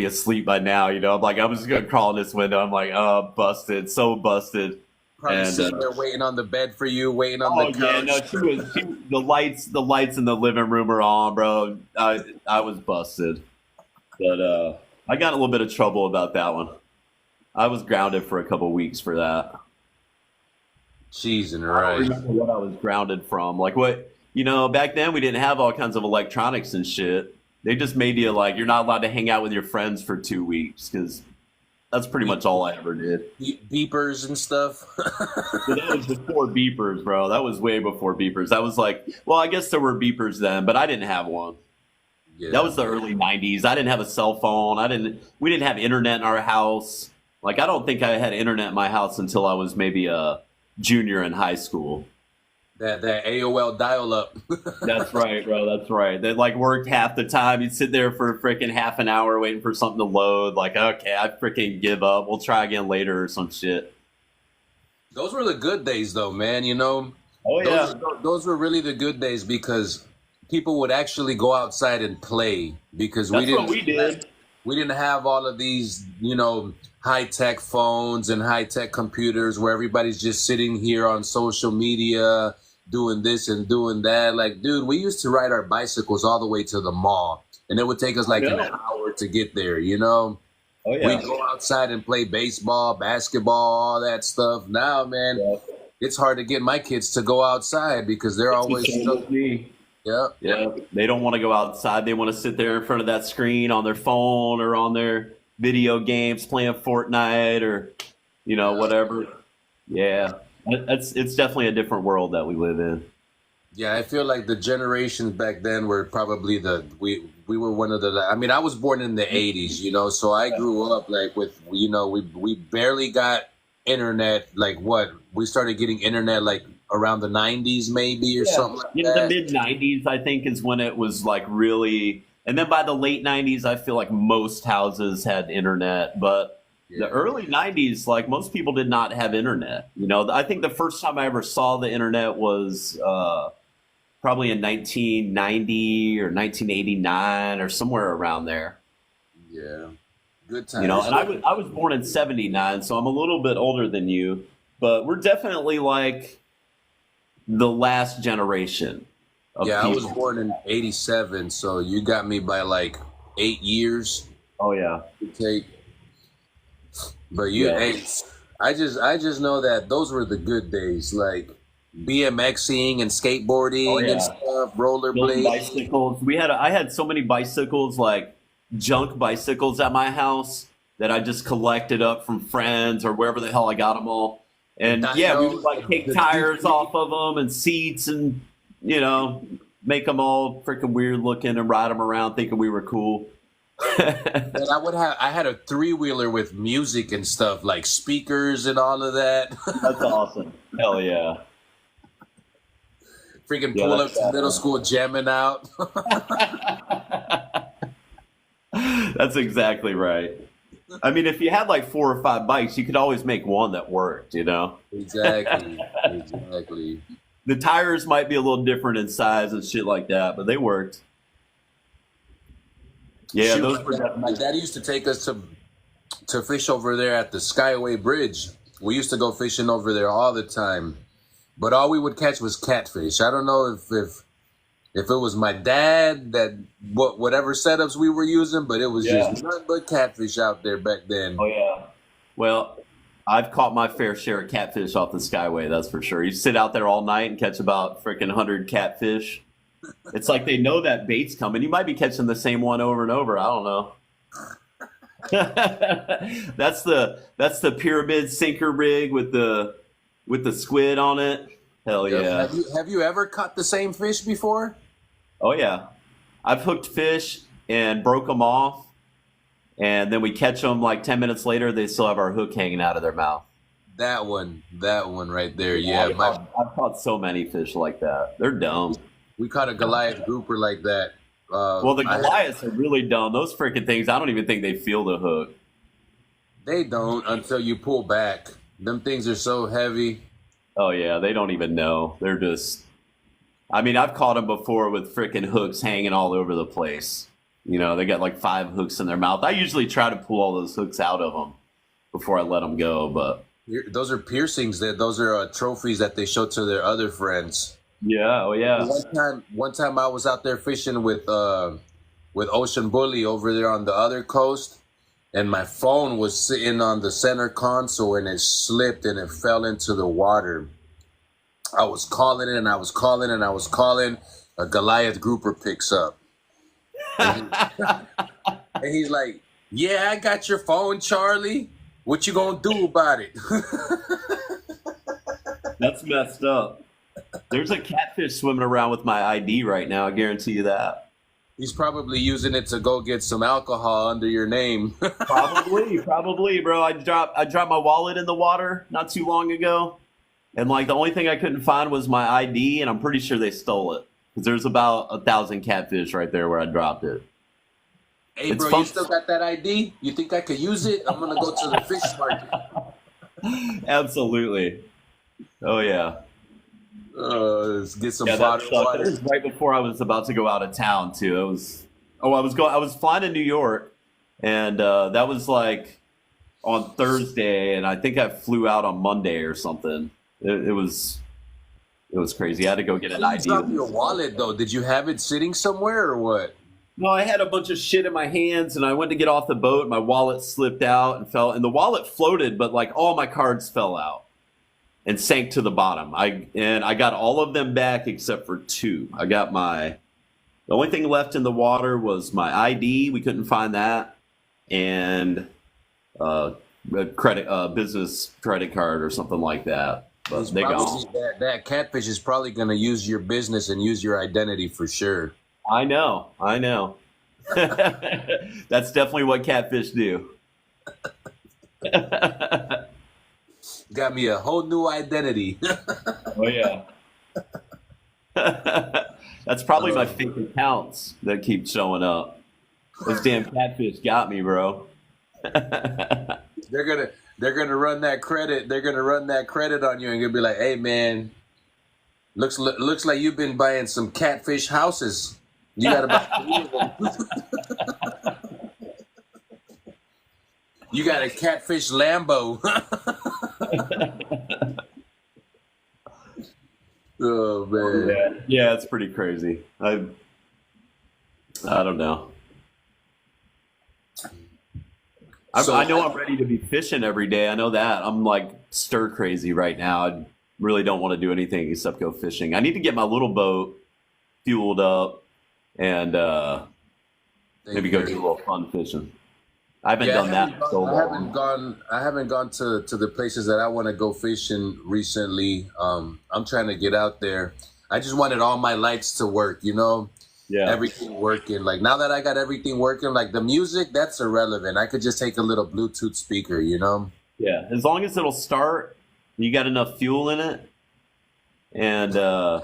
asleep by now, you know? I'm like, I'm just going to crawl in this window. I'm like, oh, busted. So busted. Probably sitting there waiting on the bed for you, waiting on the couch. Yeah, no, the lights in the living room are on, bro. I was busted. But I got a little bit of trouble about that one. I was grounded for a couple weeks for that. Jeez, and right. I don't remember what I was grounded from. Like what, you know, back then we didn't have all kinds of electronics and shit. They just made you like, you're not allowed to hang out with your friends for 2 weeks because that's pretty much all I ever did. Beepers and stuff. So that was before beepers, bro. That was way before beepers. That was like, well, I guess there were beepers then, but I didn't have one. Yeah. That was the early 90s. I didn't have a cell phone. We didn't have internet in our house. Like, I don't think I had internet in my house until I was maybe a junior in high school. That AOL dial-up. That's right, bro. That's right. That like worked half the time. You'd sit there for freaking half an hour waiting for something to load. Like, okay, I freaking give up. We'll try again later or some shit. Those were the good days, though, man. You know. Oh yeah. Those were really the good days because people would actually go outside and play because we didn't have all of these, you know, high-tech phones and high-tech computers where everybody's just sitting here on social media doing this and doing that. Like, dude, we used to ride our bicycles all the way to the mall, and it would take us like an hour to get there, you know? Oh, yeah. We'd go outside and play baseball, basketball, all that stuff. Now, man, it's hard to get my kids to go outside because they're always stuck. Yeah. They don't want to go outside. They want to sit there in front of that screen on their phone or on their video games, playing Fortnite or, you know, whatever. Yeah, it's definitely a different world that we live in. Yeah, I feel like the generations back then were probably we were one of the. I mean, I was born in the '80s, you know, so I grew up like with, you know, we barely got internet. Like what? We started getting internet like around the '90s, maybe or something like that. The mid '90s, I think, is when it was like really. And then by the late 90s, I feel like most houses had internet. But the early 90s, like most people did not have internet. You know, I think the first time I ever saw the internet was probably in 1990 or 1989 or somewhere around there. Yeah. Good times. You know, and I was born in 79, so I'm a little bit older than you. But we're definitely like the last generation. Yeah, I was born in '87, so you got me by like 8 years. Oh yeah. But I just know that those were the good days, like BMXing and skateboarding and stuff, rollerblades, bicycles. I had so many bicycles, like junk bicycles at my house that I just collected up from friends or wherever the hell I got them all. And we would like take tires off of them and seats and, you know, make them all freaking weird looking and ride them around thinking we were cool. And I had a three-wheeler with music and stuff, like speakers and all of that. That's awesome. Hell yeah. Freaking Yeah, pull up that's to middle school jamming out. That's exactly right. I mean, if you had like 4 or 5 bikes, you could always make one that worked, you know? Exactly. Exactly. The tires might be a little different in size and shit like that, but they worked. Yeah, Shoot, those were my dad used to take us to fish over there at the Skyway Bridge. We used to go fishing over there all the time, but all we would catch was catfish. I don't know if it was my dad that whatever setups we were using, but it was just nothing but catfish out there back then. Oh yeah. Well, I've caught my fair share of catfish off the Skyway, that's for sure. You sit out there all night and catch about freaking 100 catfish. It's like they know that bait's coming. You might be catching the same one over and over. I don't know. That's the pyramid sinker rig with the squid on it. Hell yeah. Have you ever caught the same fish before? Oh yeah. I've hooked fish and broke them off, and then we catch them like 10 minutes later. They still have our hook hanging out of their mouth. That one right there. Yeah, I've caught so many fish like that. They're dumb. We caught a Goliath grouper like that. Well, the Goliaths are really dumb. Those freaking things, I don't even think they feel the hook. They don't until you pull back. Them things are so heavy. Oh, yeah, they don't even know. They're just... I mean, I've caught them before with freaking hooks hanging all over the place. You know, they got like 5 hooks in their mouth. I usually try to pull all those hooks out of them before I let them go, but... Those are piercings. Those are trophies that they show to their other friends. Yeah, oh yeah. One time I was out there fishing with Ocean Bully over there on the other coast, and my phone was sitting on the center console and it slipped and it fell into the water. I was calling it and I was calling and I was calling. A Goliath grouper picks up. And he's like, "Yeah, I got your phone, Charlie. What you gonna do about it?" That's messed up. There's a catfish swimming around with my ID right now. I guarantee you that. He's probably using it to go get some alcohol under your name. Probably, bro. I dropped my wallet in the water not too long ago, and like the only thing I couldn't find was my ID, and I'm pretty sure they stole it because there's about 1,000 catfish right there where I dropped it. Hey, bro, you still got that ID? You think I could use it? I'm gonna go to the fish market. Absolutely. Oh yeah. Let's get some water. It was right before I was about to go out of town too. I was flying to New York, and that was like on Thursday, and I think I flew out on Monday or something. It was crazy. I had to go get an ID. You dropped your wallet though. Did you have it sitting somewhere or what? No, I had a bunch of shit in my hands, and I went to get off the boat. My wallet slipped out and fell, and the wallet floated, but like all my cards fell out and sank to the bottom. I got all of them back except for 2. The only thing left in the water was my ID. We couldn't find that, and a business credit card or something like that. But they gone. That catfish is probably going to use your business and use your identity for sure. I know. That's definitely what catfish do. Got me a whole new identity. Oh yeah. That's probably my fake accounts that keep showing up. Those damn catfish got me, bro. They're gonna run that credit. They're gonna run that credit on you and you'll be like, "Hey man, looks like you've been buying some catfish houses. You gotta buy 3 of them." You got a catfish Lambo. Oh man. Yeah, it's pretty crazy. I don't know. I know I'm ready to be fishing every day. I know that. I'm like stir crazy right now. I really don't want to do anything except go fishing. I need to get my little boat fueled up and maybe go do a little fun fishing. I haven't done that in so long. I haven't gone to the places that I want to go fishing recently. I'm trying to get out there. I just wanted all my lights to work, you know. Yeah. everything working. Like now that I got everything working, like the music, that's irrelevant. I could just take a little Bluetooth speaker, you know? Yeah. As long as it'll start, you got enough fuel in it, and I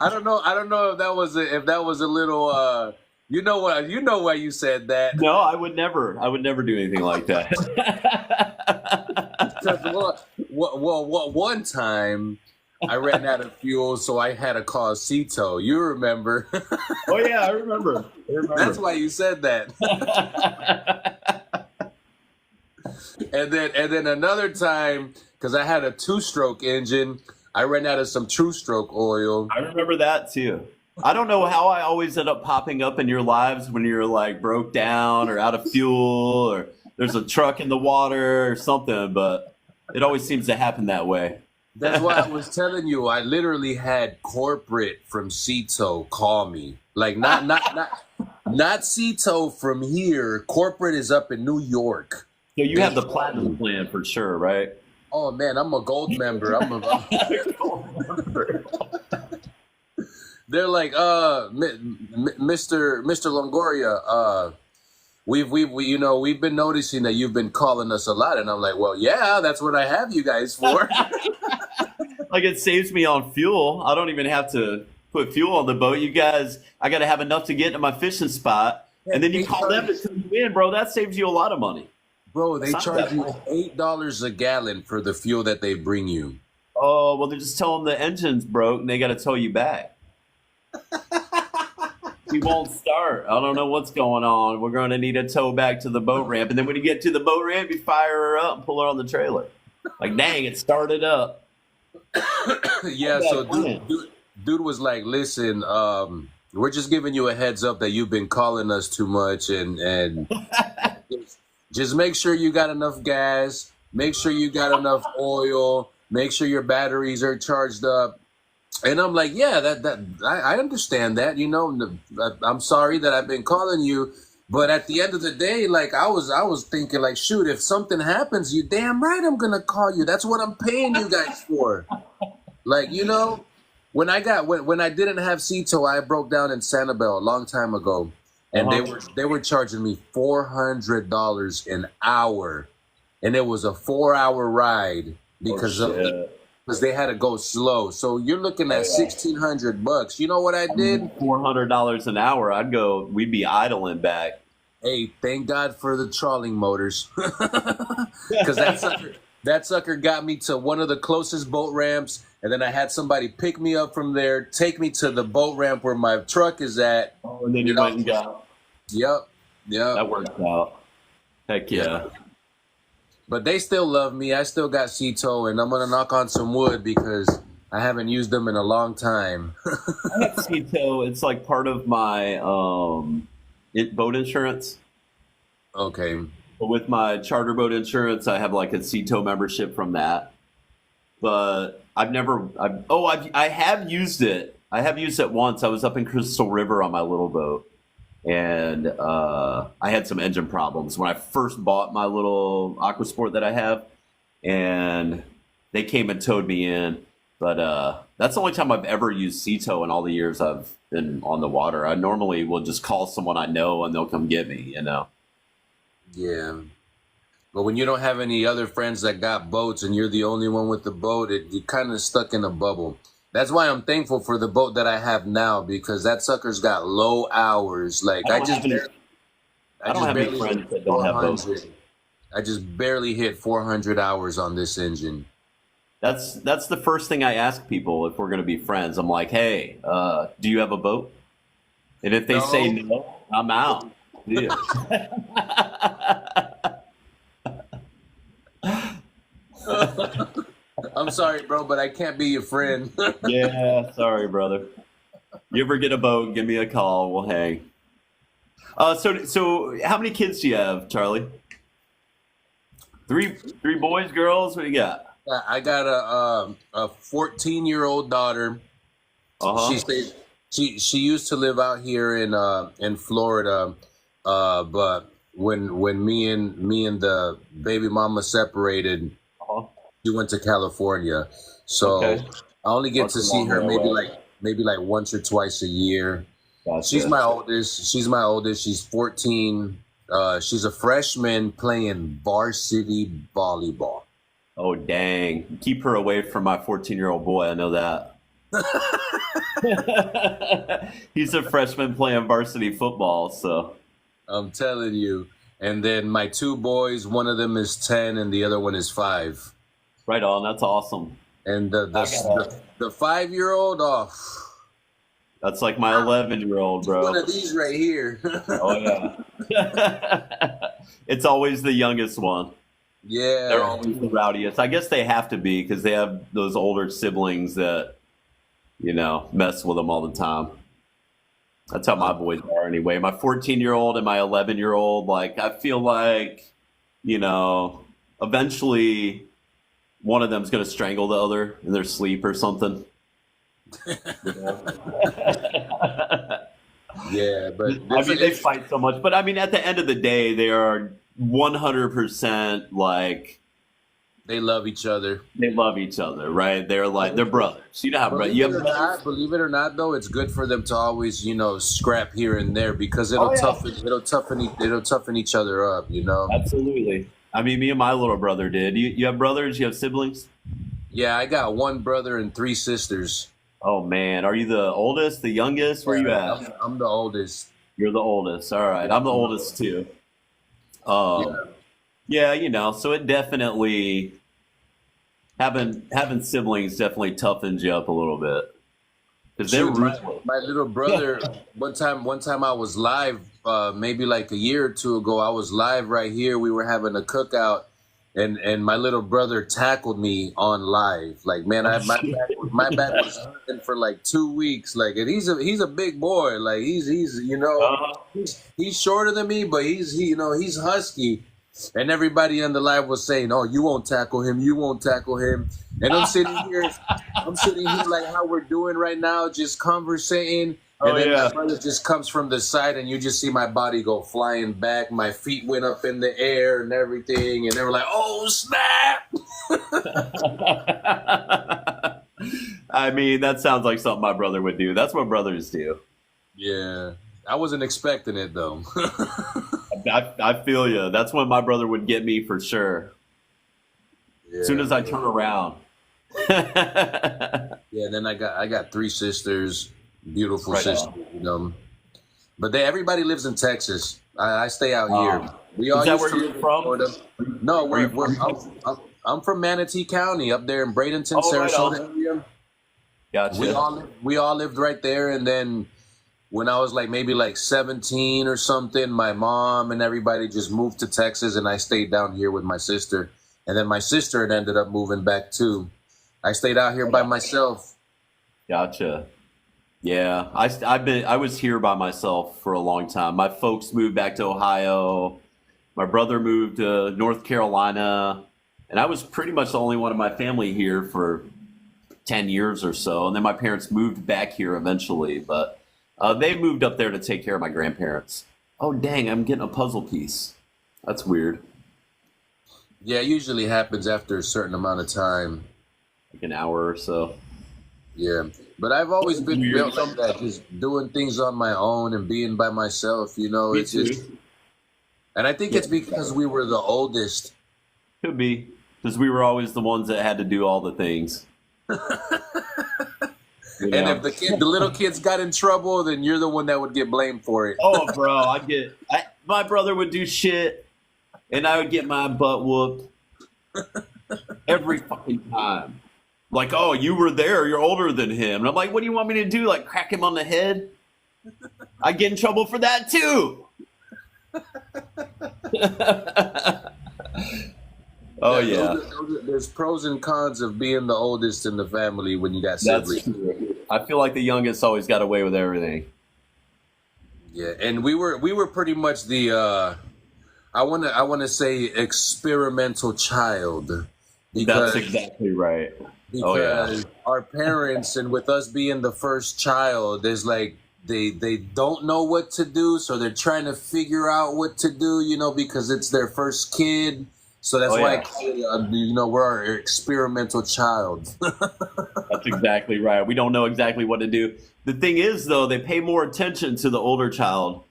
don't know if that was a little you know why you said that. no, I would never do anything like that. One time I ran out of fuel, so I had to call Cito. You remember? Oh yeah, I remember. That's why you said that. And then another time, because I had a 2-stroke engine, I ran out of some 2-stroke oil. I remember that too. I don't know how I always end up popping up in your lives when you're like broke down or out of fuel or there's a truck in the water or something, but it always seems to happen that way. That's why I was telling you, I literally had corporate from Cito call me. Like not Cito from here. Corporate is up in New York. So you have the platinum plan for sure, right? Oh man, I'm a gold member. They're like, Mr. Longoria, we've been noticing that you've been calling us a lot, and I'm like, well, yeah, that's what I have you guys for. Like it saves me on fuel. I don't even have to put fuel on the boat. You guys, I got to have enough to get to my fishing spot, and then you call them to come in, bro. That saves you a lot of money. Bro, they charge you $8 a gallon for the fuel that they bring you. Oh, well, they're just telling them the engine's broke, and they got to tow you back. She won't start. I don't know what's going on. We're going to need a tow back to the boat ramp. And then when you get to the boat ramp, you fire her up and pull her on the trailer. Like, dang, it started up. Yeah, so dude was like, listen, we're just giving you a heads up that you've been calling us too much. And just make sure you got enough gas. Make sure you got enough oil. Make sure your batteries are charged up. And I'm like, yeah, I understand that, you know. I'm sorry that I've been calling you, but at the end of the day, like I was thinking, like, shoot, if something happens, you damn right I'm gonna call you. That's what I'm paying you guys for. Like, you know, when I didn't have Cito, I broke down in Sanibel a long time ago, and they were charging me $400 an hour, and it was a 4-hour ride because they had to go slow. So you're looking at $1,600. You know what I did? $400 an hour. We'd be idling back. Hey, thank God for the trawling motors. Because that sucker got me to one of the closest boat ramps, and then I had somebody pick me up from there, take me to the boat ramp where my truck is at. Oh, and then you went and got. Yep. That worked out. Heck yeah. But they still love me. I still got Cito, and I'm going to knock on some wood because I haven't used them in a long time. I have Cito. It's like part of my boat insurance. Okay. But with my charter boat insurance, I have like a Cito membership from that. But I have used it. I have used it once. I was up in Crystal River on my little boat. And I had some engine problems when I first bought my little Aquasport that I have, and they came and towed me in. But that's the only time I've ever used Cito in all the years I've been on the water. I normally will just call someone I know and they'll come get me, you know? Yeah. But when you don't have any other friends that got boats and you're the only one with the boat, you're kind of stuck in a bubble. That's why I'm thankful for the boat that I have now, because that sucker's got low hours. Like I just don't have any friends that don't have boats. I just barely hit 400 hours on this engine. That's the first thing I ask people if we're going to be friends. I'm like, hey, do you have a boat? And if they say no, I'm out. Yeah. I'm sorry, bro, but I can't be your friend. Yeah, sorry, brother. You ever get a boat, give me a call. We'll hang. So how many kids do you have, Charlie? Three boys, girls? What do you got? I got a 14-year-old daughter. She used to live out here in Florida, but when me and the baby mama separated, she went to California. So I only get to see her maybe like once or twice a year. Gotcha. She's my oldest. She's 14. She's a freshman playing varsity volleyball. Oh, dang. Keep her away from my 14-year-old boy. I know that. He's a freshman playing varsity football, so. I'm telling you. And then my two boys, one of them is 10 and the other one is 5. Right on. That's awesome. And the 5-year-old, that's like my 11-year-old, bro. One of these right here. Oh, yeah. It's always the youngest one. Yeah. They're always the rowdiest. I guess they have to be because they have those older siblings that, mess with them all the time. That's how my boys are anyway. My 14-year-old and my 11-year-old, like, I feel like, eventually one of them's going to strangle the other in their sleep or something. Yeah, but I mean, they fight so much. But I mean, at the end of the day, they are 100% like they love each other. They love each other, right? They're like they're brothers. You know how brothers. Believe it or not, though, it's good for them to always, scrap here and there because it'll toughen each other up. Absolutely. I mean, me and my little brother did. You have brothers? You have siblings? Yeah, I got one brother and 3 sisters. Oh man, are you the oldest, the youngest? Where you at? I'm the oldest. You're the oldest. All right, I'm the oldest too. Yeah, so it definitely having siblings definitely toughens you up a little bit because they're ruthless. My little brother. One time I was live, maybe like a year or two ago. I was live right here. We were having a cookout. And my little brother tackled me on live. Like, man, my back was hurting for like 2 weeks. Like, and he's a big boy. Like, he's shorter than me, but he's husky. And everybody on the live was saying, "Oh, you won't tackle him. You won't tackle him." And I'm sitting here like how we're doing right now, just conversating. And then my brother just comes from the side, and you just see my body go flying back. My feet went up in the air and everything, and they were like, "Oh, snap!" I mean, that sounds like something my brother would do. That's what brothers do. Yeah, I wasn't expecting it though. I feel you. That's when my brother would get me for sure. Yeah. As soon as I turn around. Yeah, then I got 3 sisters. Beautiful sister, but everybody lives in Texas. I stay out here. Is that where you're from? Florida. No, I'm from Manatee County, up there in Bradenton, Sarasota area. Gotcha. We all lived right there, and then when I was maybe 17 or something, my mom and everybody just moved to Texas, and I stayed down here with my sister. And then my sister had ended up moving back too. I stayed out here by myself. Gotcha. Yeah, I was here by myself for a long time. My folks moved back to Ohio. My brother moved to North Carolina, and I was pretty much the only one of my family here for 10 years or so. And then my parents moved back here eventually, but they moved up there to take care of my grandparents. Oh, dang, I'm getting a puzzle piece. That's weird. Yeah, it usually happens after a certain amount of time. Like an hour or so. Yeah. But I've always been built like that, just doing things on my own and being by myself, Me too. And I think it's because we were the oldest. Could be, because we were always the ones that had to do all the things. And if the little kids got in trouble, then you're the one that would get blamed for it. Oh, bro, my brother would do shit, and I would get my butt whooped every fucking time. Like, oh, you were there. You're older than him. And I'm like, what do you want me to do? Like, crack him on the head? I get in trouble for that, too. Oh, yeah. There's pros and cons of being the oldest in the family when you got siblings. That's true. I feel like the youngest always got away with everything. Yeah, and we were pretty much the, I want to say experimental child. That's exactly right. Because our parents, and with us being the first child, there's they don't know what to do, so they're trying to figure out what to do, because it's their first kid. So that's why we're our experimental child. That's exactly right. We don't know exactly what to do. The thing is, though, they pay more attention to the older child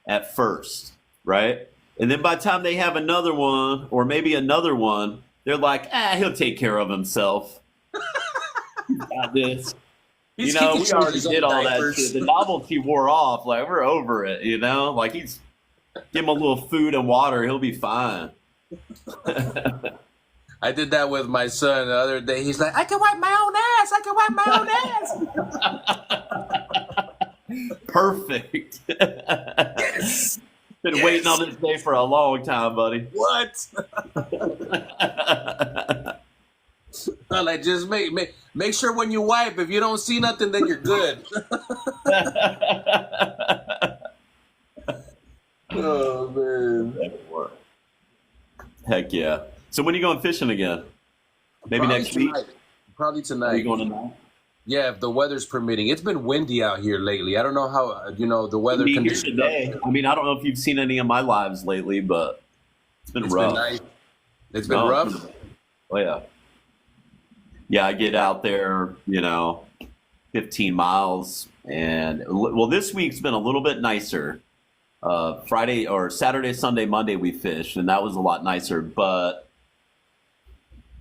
at first, right? And then by the time they have another one or maybe another one, they're like, he'll take care of himself. Got this. He's We already did all that shit. The novelty wore off. Like, we're over it, Like, give him a little food and water. He'll be fine. I did that with my son the other day. He's like, I can wipe my own ass. I can wipe my own ass. Perfect. Yes. Been waiting on this day for a long time, buddy. What? Like, just make sure when you wipe, if you don't see nothing, then you're good. Oh, man. Heck yeah. So when are you going fishing again? Maybe Probably next week? tonight. Probably tonight. Are you going tonight? Yeah, if the weather's permitting. It's been windy out here lately. I don't know how, the weather Here conditions. today. I don't know if you've seen any of my lives lately, but it's been rough. Nice. It's been rough? Oh, yeah. Yeah, I get out there, 15 miles. And, well, this week's been a little bit nicer. Friday or Saturday, Sunday, Monday we fished, and that was a lot nicer. But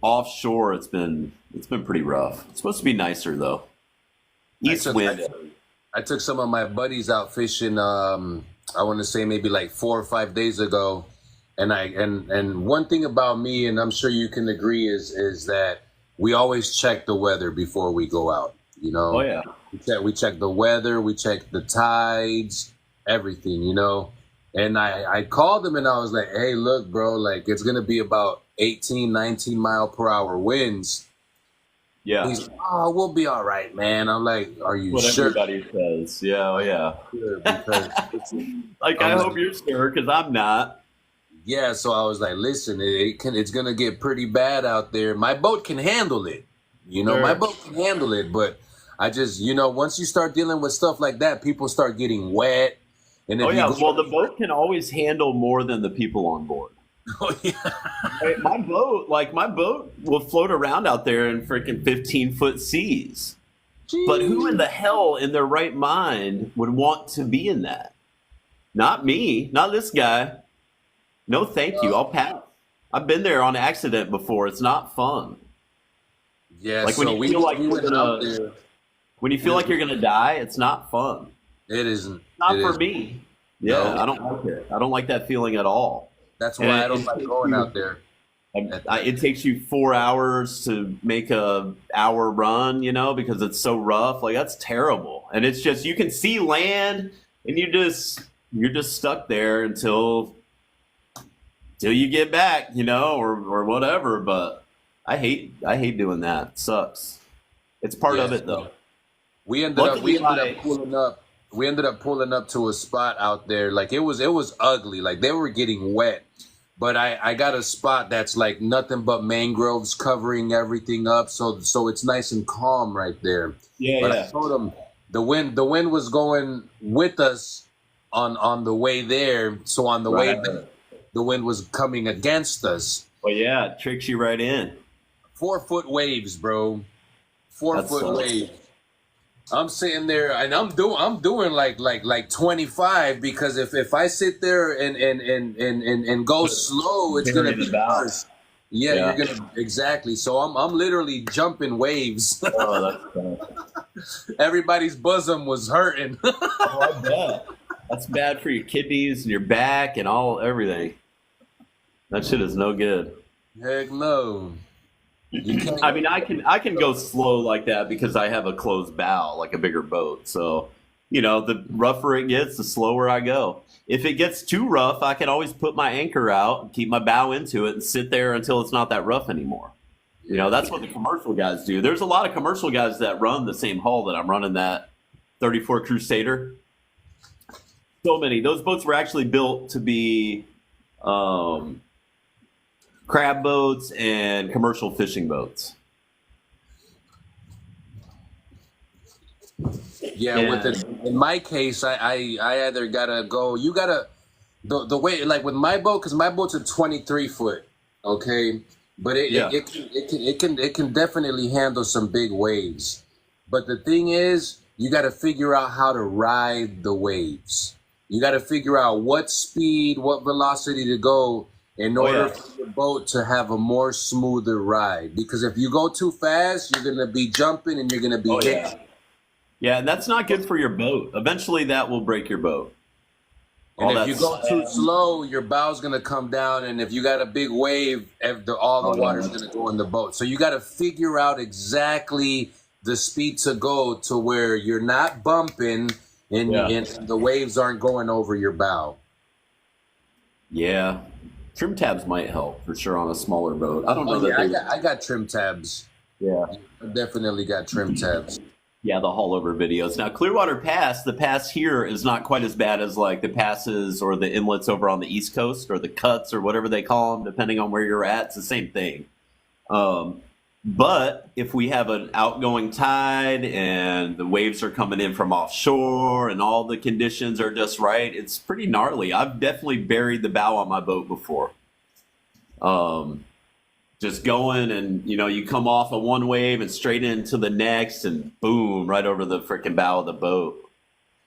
offshore, it's been pretty rough. It's supposed to be nicer though. East wind. I took some of my buddies out fishing. I want to say maybe like 4 or 5 days ago, and one thing about me, and I'm sure you can agree, is that we always check the weather before we go out. Oh yeah. We check the weather. We check the tides. Everything, and I called him and I was like, hey, look, bro, like it's going to be about 18, 19 mile per hour winds. Yeah. He's like, oh, we'll be all right, man. I'm like, are you what sure? Everybody says. Yeah, oh, yeah. Sure, because I hope you're sure, because I'm not. Yeah, so I was like, listen, it's going to get pretty bad out there. My boat can handle it. Sure. My boat can handle it, but I just, once you start dealing with stuff like that, people start getting wet. And well, the boat can always handle more than the people on board. Oh, yeah. My boat will float around out there in freaking 15-foot seas. Jeez. But who in the hell in their right mind would want to be in that? Not me. Not this guy. No, thank you. I'll pass. I've been there on accident before. It's not fun. Yeah, like when you feel like you're gonna die, it's not fun. It isn't. Not for me. Yeah, no. I don't like it. I don't like that feeling at all. That's why I don't like going out there. It takes you 4 hours to make a hour run, because it's so rough. Like, that's terrible. And it's just, you can see land and you're just stuck there until you get back, or whatever. But I hate doing that. It sucks. It's part of it though. We ended up pulling up to a spot out there. Like it was ugly. Like they were getting wet. But I got a spot that's like nothing but mangroves covering everything up. So it's nice and calm right there. Yeah. But I told them the wind was going with us on the way there. So on the way there, the wind was coming against us. Well, yeah, it tricks you right in. 4-foot waves, bro. 4-foot waves. I'm sitting there and I'm doing like 25 because if I sit there and go slow, it's gonna be worse. Yeah, you're gonna exactly. So I'm literally jumping waves. Oh, that's bad. Everybody's bosom was hurting. Oh, I bet. That's bad for your kidneys and your back and everything. That shit is no good. Heck no. I can go slow like that because I have a closed bow, like a bigger boat. So, the rougher it gets, the slower I go. If it gets too rough, I can always put my anchor out and keep my bow into it and sit there until it's not that rough anymore. That's what the commercial guys do. There's a lot of commercial guys that run the same hull that I'm running, that 34 Crusader. So many. Those boats were actually built to be crab boats and commercial fishing boats. Yeah, in my case, I either gotta go. You gotta the way like with my boat, because my boat's a 23 foot, okay, but it can definitely handle some big waves. But the thing is, you got to figure out how to ride the waves. You got to figure out what speed, what velocity to go in order for your boat to have a more smoother ride. Because if you go too fast, you're going to be jumping and you're going to be hitting. Yeah, and that's not good for your boat. Eventually that will break your boat. And if you go too slow, your bow's going to come down. And if you got a big wave, all the water's going to go in the boat. So you got to figure out exactly the speed to go to where you're not bumping and the waves aren't going over your bow. Yeah. Trim tabs might help for sure on a smaller boat. I don't know I got trim tabs. Yeah. I definitely got trim tabs. Yeah, the haul over videos. Now, Clearwater Pass, the pass here is not quite as bad as like the passes or the inlets over on the East Coast or the cuts or whatever they call them, depending on where you're at. It's the same thing. But if we have an outgoing tide and the waves are coming in from offshore and all the conditions are just right, it's pretty gnarly. I've definitely buried the bow on my boat before. Just going and, you come off of one wave and straight into the next and boom, right over the freaking bow of the boat.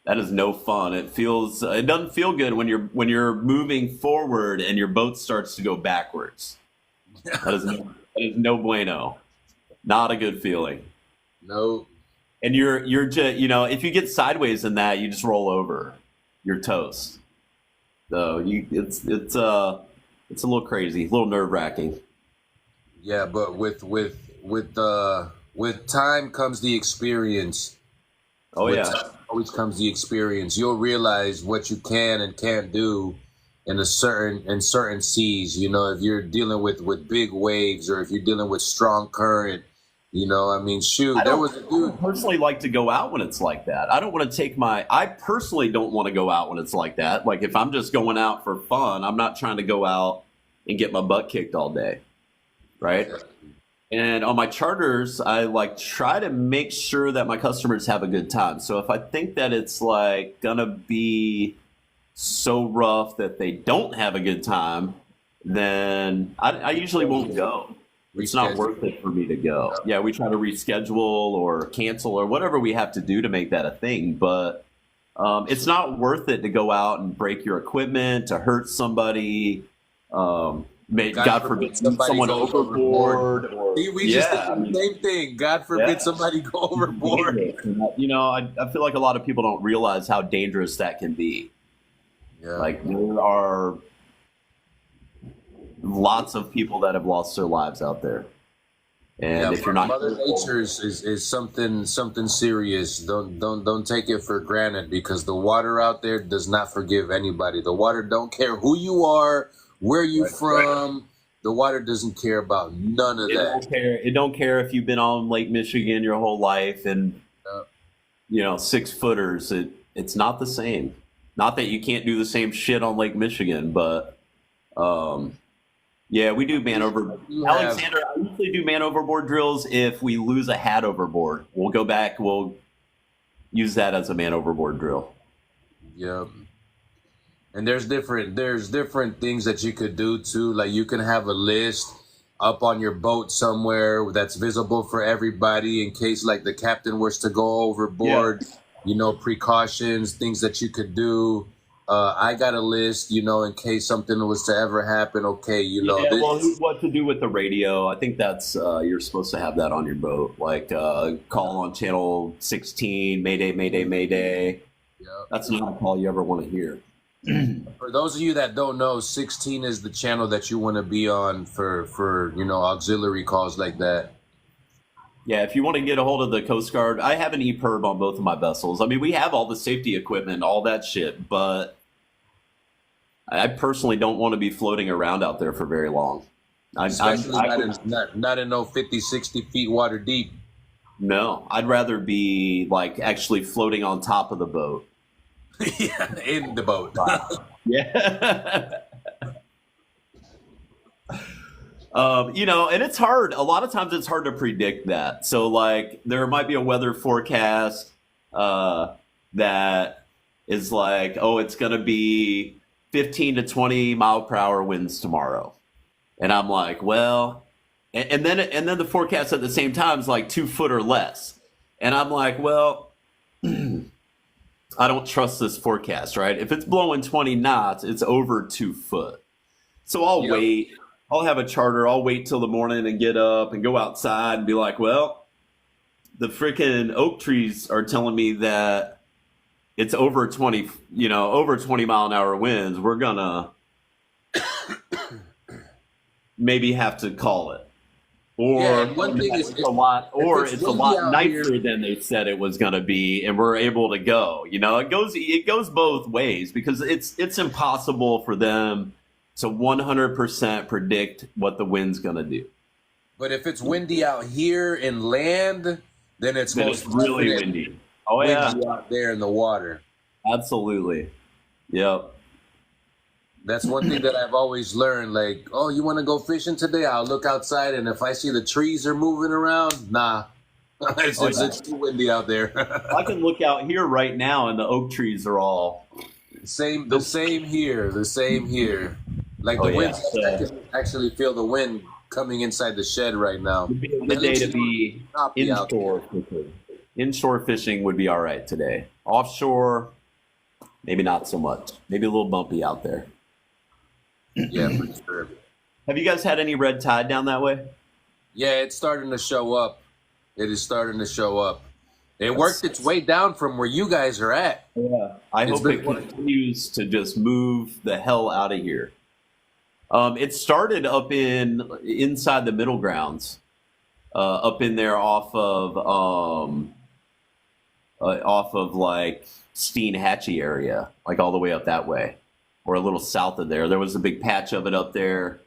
That is no fun. It doesn't feel good when you're moving forward and your boat starts to go backwards. That is no bueno. Not a good feeling. No. And you're just, if you get sideways in that, you just roll over. You're toast. So it's a little crazy, a little nerve-wracking. Yeah, but with time comes the experience. With time always comes the experience. You'll realize what you can and can't do in certain seas. If you're dealing with big waves or if you're dealing with strong current. I personally like to go out when it's like that. I personally don't want to go out when it's like that. Like if I'm just going out for fun, I'm not trying to go out and get my butt kicked all day. Right. And on my charters, I try to make sure that my customers have a good time. So if I think that it's gonna be so rough that they don't have a good time, then I usually won't go. It's not worth it for me to go. Yeah, we try to reschedule or cancel or whatever we have to do to make that a thing. But it's not worth it to go out and break your equipment, to hurt somebody. God forbid someone overboard. We just did the same thing. God forbid somebody go overboard. I feel like a lot of people don't realize how dangerous that can be. Yeah. There are lots of people that have lost their lives out there. And if you're not, Mother Nature is something serious. Don't take it for granted because the water out there does not forgive anybody. The water don't care who you are, where you from. The water doesn't care about none of that. It don't care if you've been on Lake Michigan your whole life and 6 footers. It's not the same. Not that you can't do the same shit on Lake Michigan, but we do man over. Alexander, I usually do man overboard drills if we lose a hat overboard. We'll go back. We'll use that as a man overboard drill. Yep. And there's different things that you could do too. Like you can have a list up on your boat somewhere that's visible for everybody in case the captain was to go overboard. Yeah. Precautions, things that you could do. I got a list, in case something was to ever happen. Okay, what to do with the radio? I think that's you're supposed to have that on your boat, call on channel 16, Mayday, Mayday, Mayday. Yep. That's not a call you ever want to hear. For those of you that don't know, 16 is the channel that you want to be on for auxiliary calls like that. Yeah, if you want to get a hold of the Coast Guard, I have an EPIRB on both of my vessels. I mean, we have all the safety equipment, all that shit, but I personally don't want to be floating around out there for very long. Especially not in no 50, 60 feet water deep. No, I'd rather be actually floating on top of the boat. Yeah, in the boat. Yeah. And it's hard. A lot of times it's hard to predict that. So there might be a weather forecast that is it's going to be 15 to 20 mile per hour winds tomorrow. And I'm well, and then the forecast at the same time is 2 foot or less. And I'm like, well, I don't trust this forecast, right? If it's blowing 20 knots, it's over 2 foot. So I'll Yep. wait. I'll have a charter. I'll wait till the morning and get up and go outside and be like, well, the freaking oak trees are telling me that it's over 20, over 20 mile an hour winds. We're gonna maybe have to call it. Or Yeah, and one thing is, it's a lot, or if it's a windy lot out nicer here, than they said it was going to be, and we're able to go. It goes both ways because it's impossible for them to 100% predict what the wind's going to do. but if it's windy out here inland, then it's Then most it's really definitely windy. Oh yeah, windy out there in the water. absolutely. Yep. That's one thing that I've always learned. Like, oh, you want to go fishing today? I'll look outside, and if I see the trees are moving around, nah, it's too windy out there. I can look out here right now, and the oak trees are all The same here. The same here. Like the wind, I can actually feel the wind coming inside the shed right now. Would be a good day to be inshore fishing. Inshore fishing would be all right today. Offshore, maybe not so much. Maybe a little bumpy out there. Yeah, for sure. Have you guys had any red tide down that way? Yeah, it's starting to show up. It is starting to show up. It worked its way down from where you guys are at. Yeah. I hope it continues to just move the hell out of here. It started up inside the middle grounds, up in there off of like Steenhatchee area, like all the way up that way, or a little south of there. There was a big patch of it up there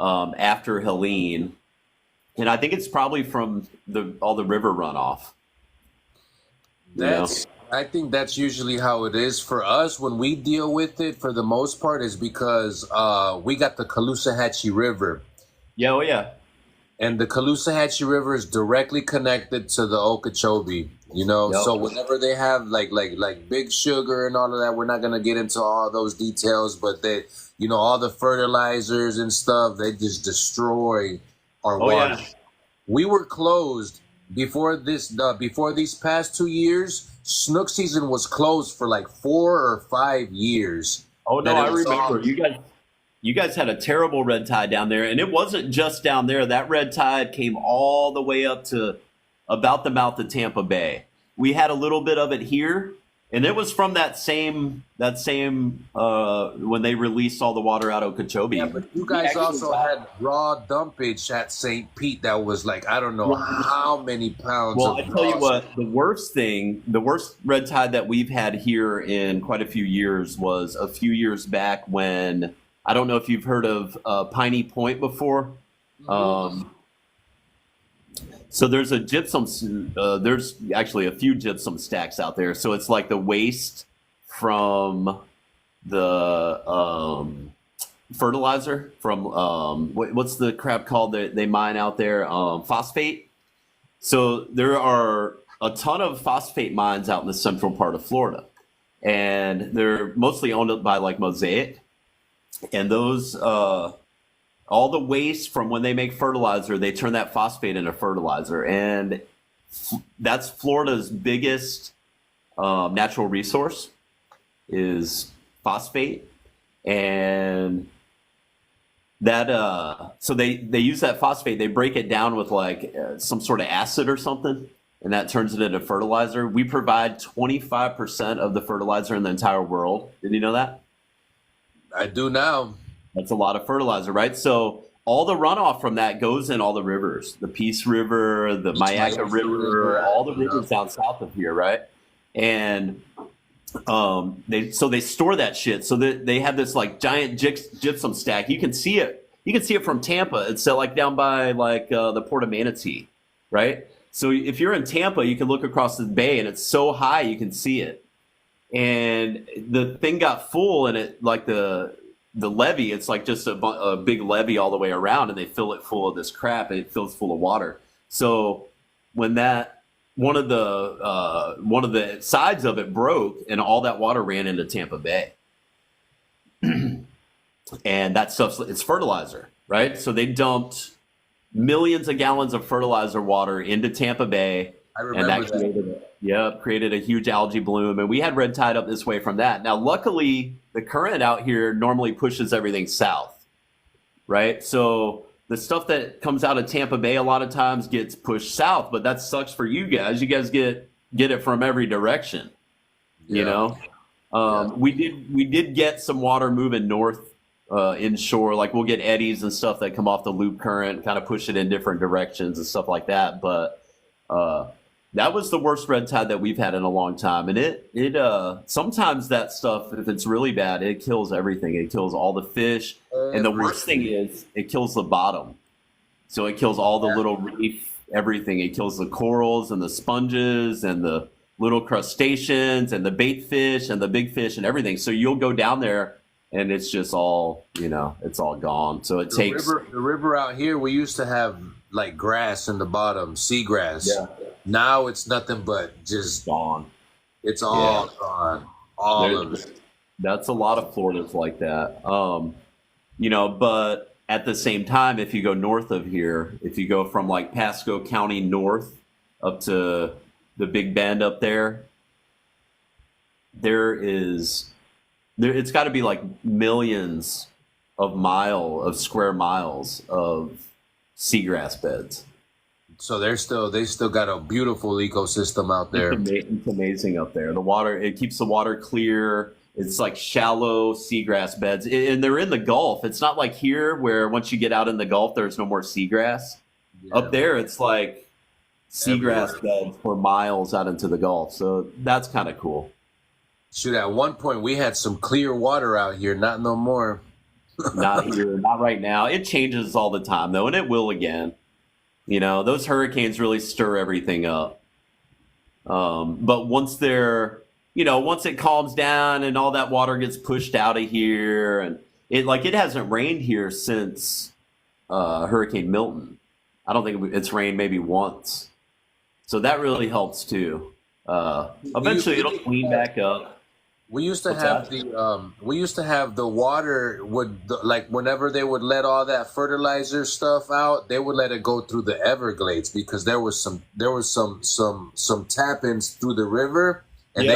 after Helene, and I think it's probably from all the river runoff. I think that's usually how it is for us when we deal with it. For the most part, is because we got the Caloosahatchee River. Yeah, oh yeah. And the Caloosahatchee River is directly connected to the Okeechobee. So whenever they have like Big Sugar and all of that, we're not gonna get into all those details, but they, all the fertilizers and stuff, they just destroy our water. Yeah. We were closed before these past 2 years. Snook season was closed for like 4 or 5 years. Oh no, I remember you guys had a terrible red tide down there, and it wasn't just down there. That red tide came all the way up to about the mouth of Tampa Bay. We had a little bit of it here, and it was from that same when they released all the water out of Okeechobee. Yeah, but you guys also had raw dumpage at St. Pete that was like, I don't know how many pounds. Well, I tell you what, the worst red tide that we've had here in quite a few years was a few years back when, I don't know if you've heard of Piney Point before. So there's a there's actually a few gypsum stacks out there. So it's like the waste from the fertilizer from what's the crap called that they mine out there? Phosphate. So there are a ton of phosphate mines out in the central part of Florida, and they're mostly owned by like Mosaic. And those, all the waste from when they make fertilizer, they turn that phosphate into fertilizer. And that's Florida's biggest natural resource is phosphate. And that, so they use that phosphate, they break it down with like some sort of acid or something, and that turns it into fertilizer. We provide 25% of the fertilizer in the entire world. Did you know that? I do now. That's a lot of fertilizer, right? So all the runoff from that goes in all the rivers, the Peace River, the Mayaca River, all the rivers down south of here, right? And they store that shit. So that they have this like giant gypsum stack. You can see it. You can see it from Tampa. It's like down by like the Port of Manatee, right? So if you're in Tampa, you can look across the bay, and it's so high you can see it. And the thing got full, and it like the levee, it's like just a big levee all the way around, and they fill it full of this crap, and it fills full of water. So when that one of the sides of it broke, and all that water ran into Tampa Bay, and that stuff, it's fertilizer, right? So they dumped millions of gallons of fertilizer water into Tampa Bay. I And remember that created a huge algae bloom. And we had red tide up this way from that. Now, luckily, the current out here normally pushes everything south, right? So the stuff that comes out of Tampa Bay a lot of times gets pushed south, but that sucks for you guys. You guys get it from every direction, you know? We did get some water moving north inshore. Like we'll get eddies and stuff that come off the loop current, kind of push it in different directions and stuff like that. But that was the worst red tide that we've had in a long time. And it sometimes that stuff, if it's really bad, it kills everything. It kills all the fish. And the worst thing is it kills the bottom. So it kills all the little reef, everything. It kills the corals and the sponges and the little crustaceans and the bait fish and the big fish and everything. So you'll go down there and it's just all, it's all gone. So it takes the river out here. We used to have like grass in the bottom, seagrass. Yeah. Now it's nothing but just gone. It's all gone. All of it. That's a lot of Florida's like that. But at the same time, if you go north of here, if you go from like Pasco County north up to the Big Bend up there, it's got to be like millions of square miles of seagrass beds. So they still got a beautiful ecosystem out there. It's amazing up there. The water, it keeps the water clear. It's like shallow seagrass beds, and they're in the Gulf. It's not like here where once you get out in the Gulf, there's no more seagrass. Yeah. Up there, it's like seagrass beds for miles out into the Gulf. So that's kind of cool. Shoot, at one point we had some clear water out here. Not no more. Not here, not right now. It changes all the time though, and it will again. Those hurricanes really stir everything up. But once once it calms down and all that water gets pushed out of here, and it hasn't rained here since Hurricane Milton. I don't think it's rained maybe once. So that really helps too. Eventually it'll clean back up. We used to have the water whenever they would let all that fertilizer stuff out, they would let it go through the Everglades because there was some tap-ins through the river, and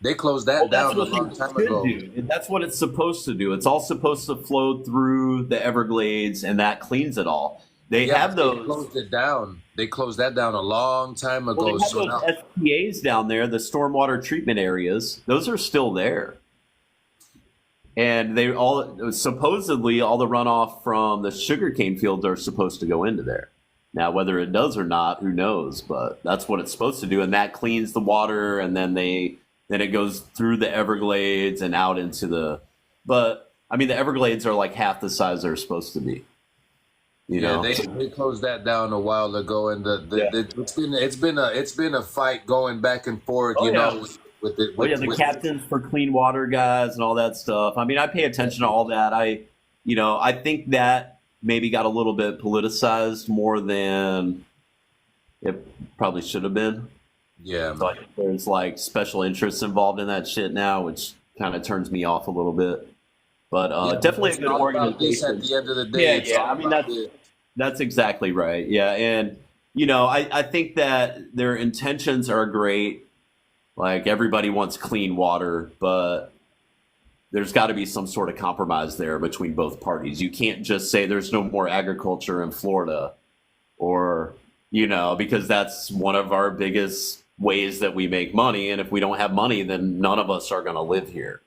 they closed that down a long time ago. That's what it's supposed to do. It's all supposed to flow through the Everglades, and that cleans it all. They closed it down. They closed that down a long time ago. Well, they have those SPAs down there, the stormwater treatment areas. Those are still there. And supposedly all the runoff from the sugarcane fields are supposed to go into there. Now, whether it does or not, who knows? But that's what it's supposed to do. And that cleans the water, and then it goes through the Everglades and out into the Everglades are like half the size they're supposed to be. They closed that down a while ago, and it's been a fight going back and forth. With the captains for clean water guys and all that stuff. I mean, I pay attention to all that. I think that maybe got a little bit politicized more than it probably should have been. Yeah, so I think there's like special interests involved in that shit now, which kind of turns me off a little bit. But definitely a good organization. At the end of the day, I mean that's exactly right. Yeah, and I think that their intentions are great. Like everybody wants clean water, but there's got to be some sort of compromise there between both parties. You can't just say there's no more agriculture in Florida, or because that's one of our biggest ways that we make money. And if we don't have money, then none of us are going to live here.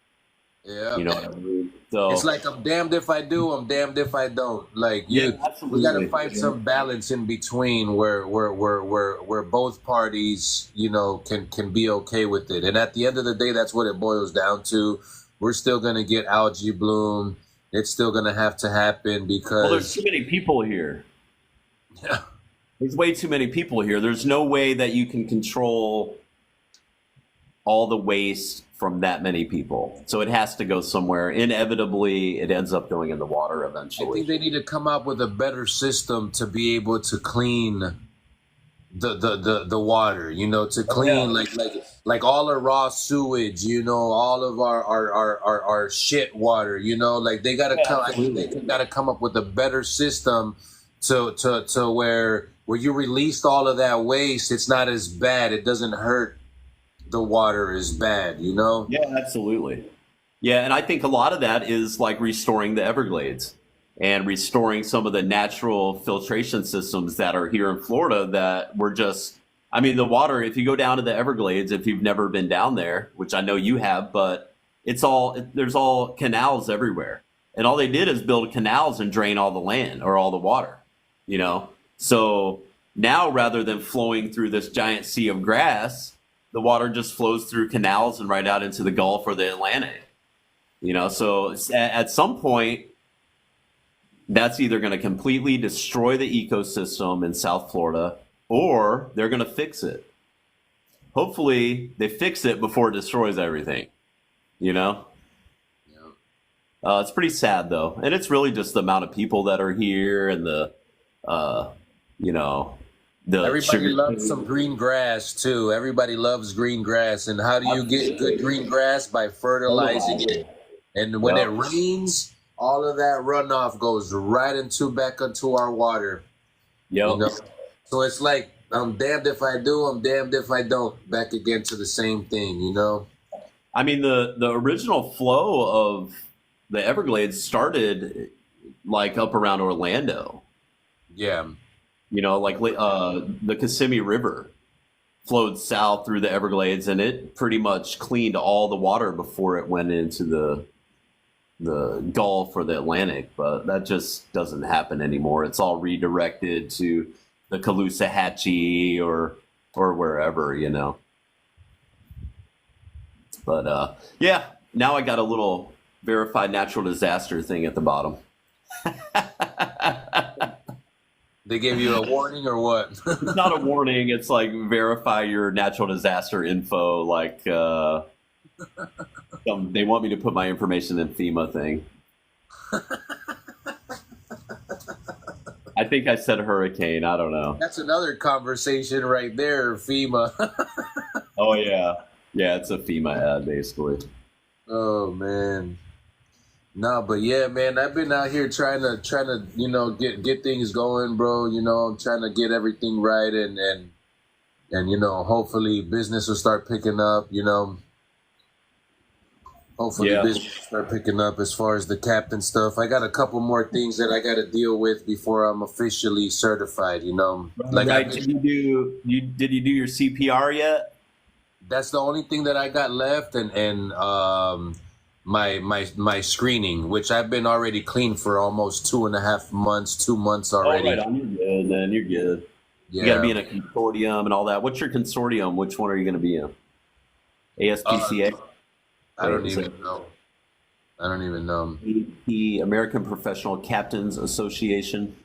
Yeah, what I mean? So it's like I'm damned if I do, I'm damned if I don't. Like we got to find some balance in between where both parties, can be okay with it. And at the end of the day, that's what it boils down to. We're still gonna get algae bloom. It's still gonna have to happen because there's too many people here. Yeah, there's way too many people here. There's no way that you can control all the waste from that many people. So it has to go somewhere. Inevitably, it ends up going in the water eventually. I think they need to come up with a better system to be able to clean the water, to clean like all the raw sewage, all of our shit water, like they gotta come up with a better system to where where you released all of that waste, it's not as bad. It doesn't hurt the water as bad, you know? Yeah, absolutely. Yeah, and I think a lot of that is like restoring the Everglades and restoring some of the natural filtration systems that are here in Florida that were just, I mean, the water, if you go down to the Everglades, if you've never been down there, which I know you have, but there's all canals everywhere. And all they did is build canals and drain all the land or all the water, you know? So now rather than flowing through this giant sea of grass, the water just flows through canals and right out into the Gulf or the Atlantic. You know, so at some point, that's either going to completely destroy the ecosystem in South Florida or they're going to fix it. Hopefully, they fix it before it destroys everything, you know? Yeah. It's pretty sad, though. And it's really just the amount of people that are here and you know, everybody loves some green grass too. Everybody loves green grass. And how do you get good green grass? By fertilizing it. And when it rains, all of that runoff goes right back into our water. Yep. You know? So it's like, I'm damned if I do, I'm damned if I don't. Back again to the same thing, you know? I mean, the original flow of the Everglades started like up around Orlando. Yeah. You know, like the Kissimmee River flowed south through the Everglades, and it pretty much cleaned all the water before it went into the Gulf or the Atlantic. But that just doesn't happen anymore. It's all redirected to the Caloosahatchee or wherever, you know. But yeah, now I got a little verified natural disaster thing at the bottom. They gave you a warning or what? It's not a warning. It's like verify your natural disaster info. Like they want me to put my information in FEMA thing. I think I said hurricane. I don't know. That's another conversation right there, FEMA. Oh yeah, yeah. It's a FEMA ad basically. Oh man. No, but yeah, man, I've been out here trying to, you know, get things going, bro. You know, I'm trying to get everything right, and you know, hopefully business will start picking up. You know, hopefully business will start picking up as far as the captain stuff. I got a couple more things that I got to deal with before I'm officially certified. You know, like right. Did you do your CPR yet? That's the only thing that I got left, and my screening, which I've been already clean for almost 2.5 months, 2 months already. Oh, right on. You're good, man. You're good. Yeah. You got to be in a consortium and all that. What's your consortium? Which one are you going to be in? ASPCA? I don't even know. The American Professional Captains Association.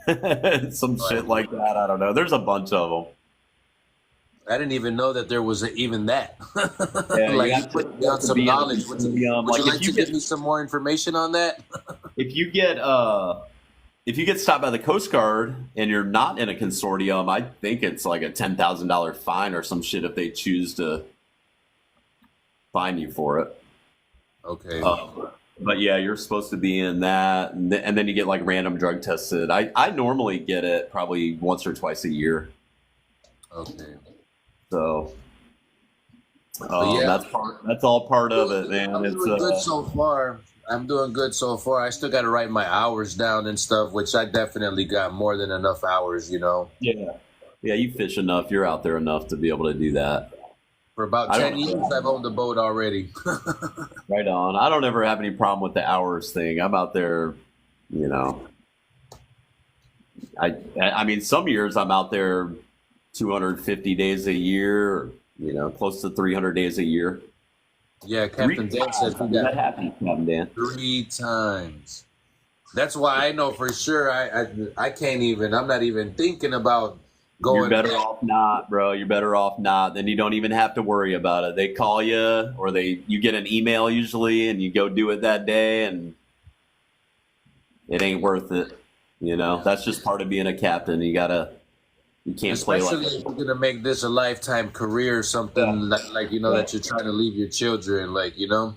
Some shit like that. I don't know. There's a bunch of them. I didn't even know that there was even that. Yeah, like you put me on some knowledge. Would you like to give me some more information on that? If you get stopped by the Coast Guard and you're not in a consortium, I think it's like a $10,000 fine or some shit if they choose to fine you for it. Okay. But yeah, you're supposed to be in that, and then you get like random drug tested. I normally get it probably once or twice a year. Okay. So, that's all part of it, man. I'm doing good so far. I'm doing good so far. I still got to write my hours down and stuff, which I definitely got more than enough hours, you know. Yeah, you fish enough. You're out there enough to be able to do that. For about 10 years, I've owned a boat already. Right on. I don't ever have any problem with the hours thing. I'm out there, you know. I mean, some years I'm out there 250 days a year, you know, close to 300 days a year. Yeah, Captain Dan said he got happy, Captain Dan. 3 times. That's why I know for sure I can't even, I'm not even thinking about going. You're better off not, bro. You're better off not. Then you don't even have to worry about it. They call you or you get an email usually and you go do it that day and it ain't worth it. You know, that's just part of being a captain. You can't especially play like if you're gonna make this a lifetime career, something like you know that you're trying to leave your children, like, you know.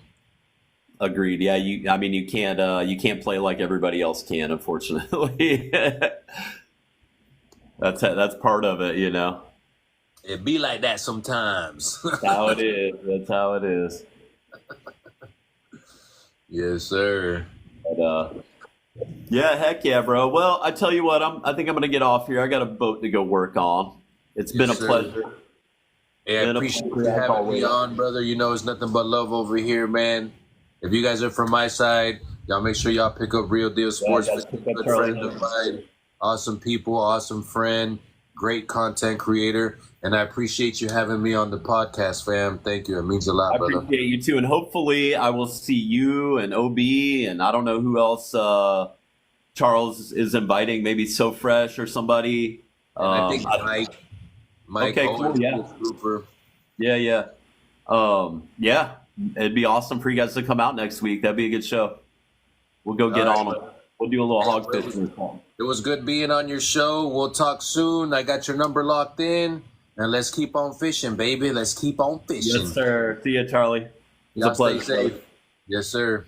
Agreed. Yeah, you can't play like everybody else can, unfortunately. That's part of it, you know. It be like that sometimes. That's how it is. That's how it is. Yes, sir. But, yeah, heck yeah, bro. Well, I tell you what, I think I'm gonna get off here. I got a boat to go work on. It's been a sir. pleasure. Hey, I appreciate you having me on, brother. You know it's nothing but love over here, man. If you guys are from my side, y'all make sure y'all pick up Real Deal Sports. Good friend of mine, awesome people, awesome friend, great content creator, and I appreciate you having me on the podcast, fam. Thank you. It means a lot, brother. I appreciate you too, and hopefully I will see you and OB, and I don't know who else Charles is inviting, maybe So Fresh or somebody. And I think Mike. Okay, cool. Yeah. Yeah. Yeah. It'd be awesome for you guys to come out next week. That'd be a good show. We'll go get on them. We'll do a little hog fishing. It was good being on your show. We'll talk soon. I got your number locked in, and let's keep on fishing, baby. Let's keep on fishing. Yes, sir. See you, Charlie. Y'all stay safe. Yes, sir.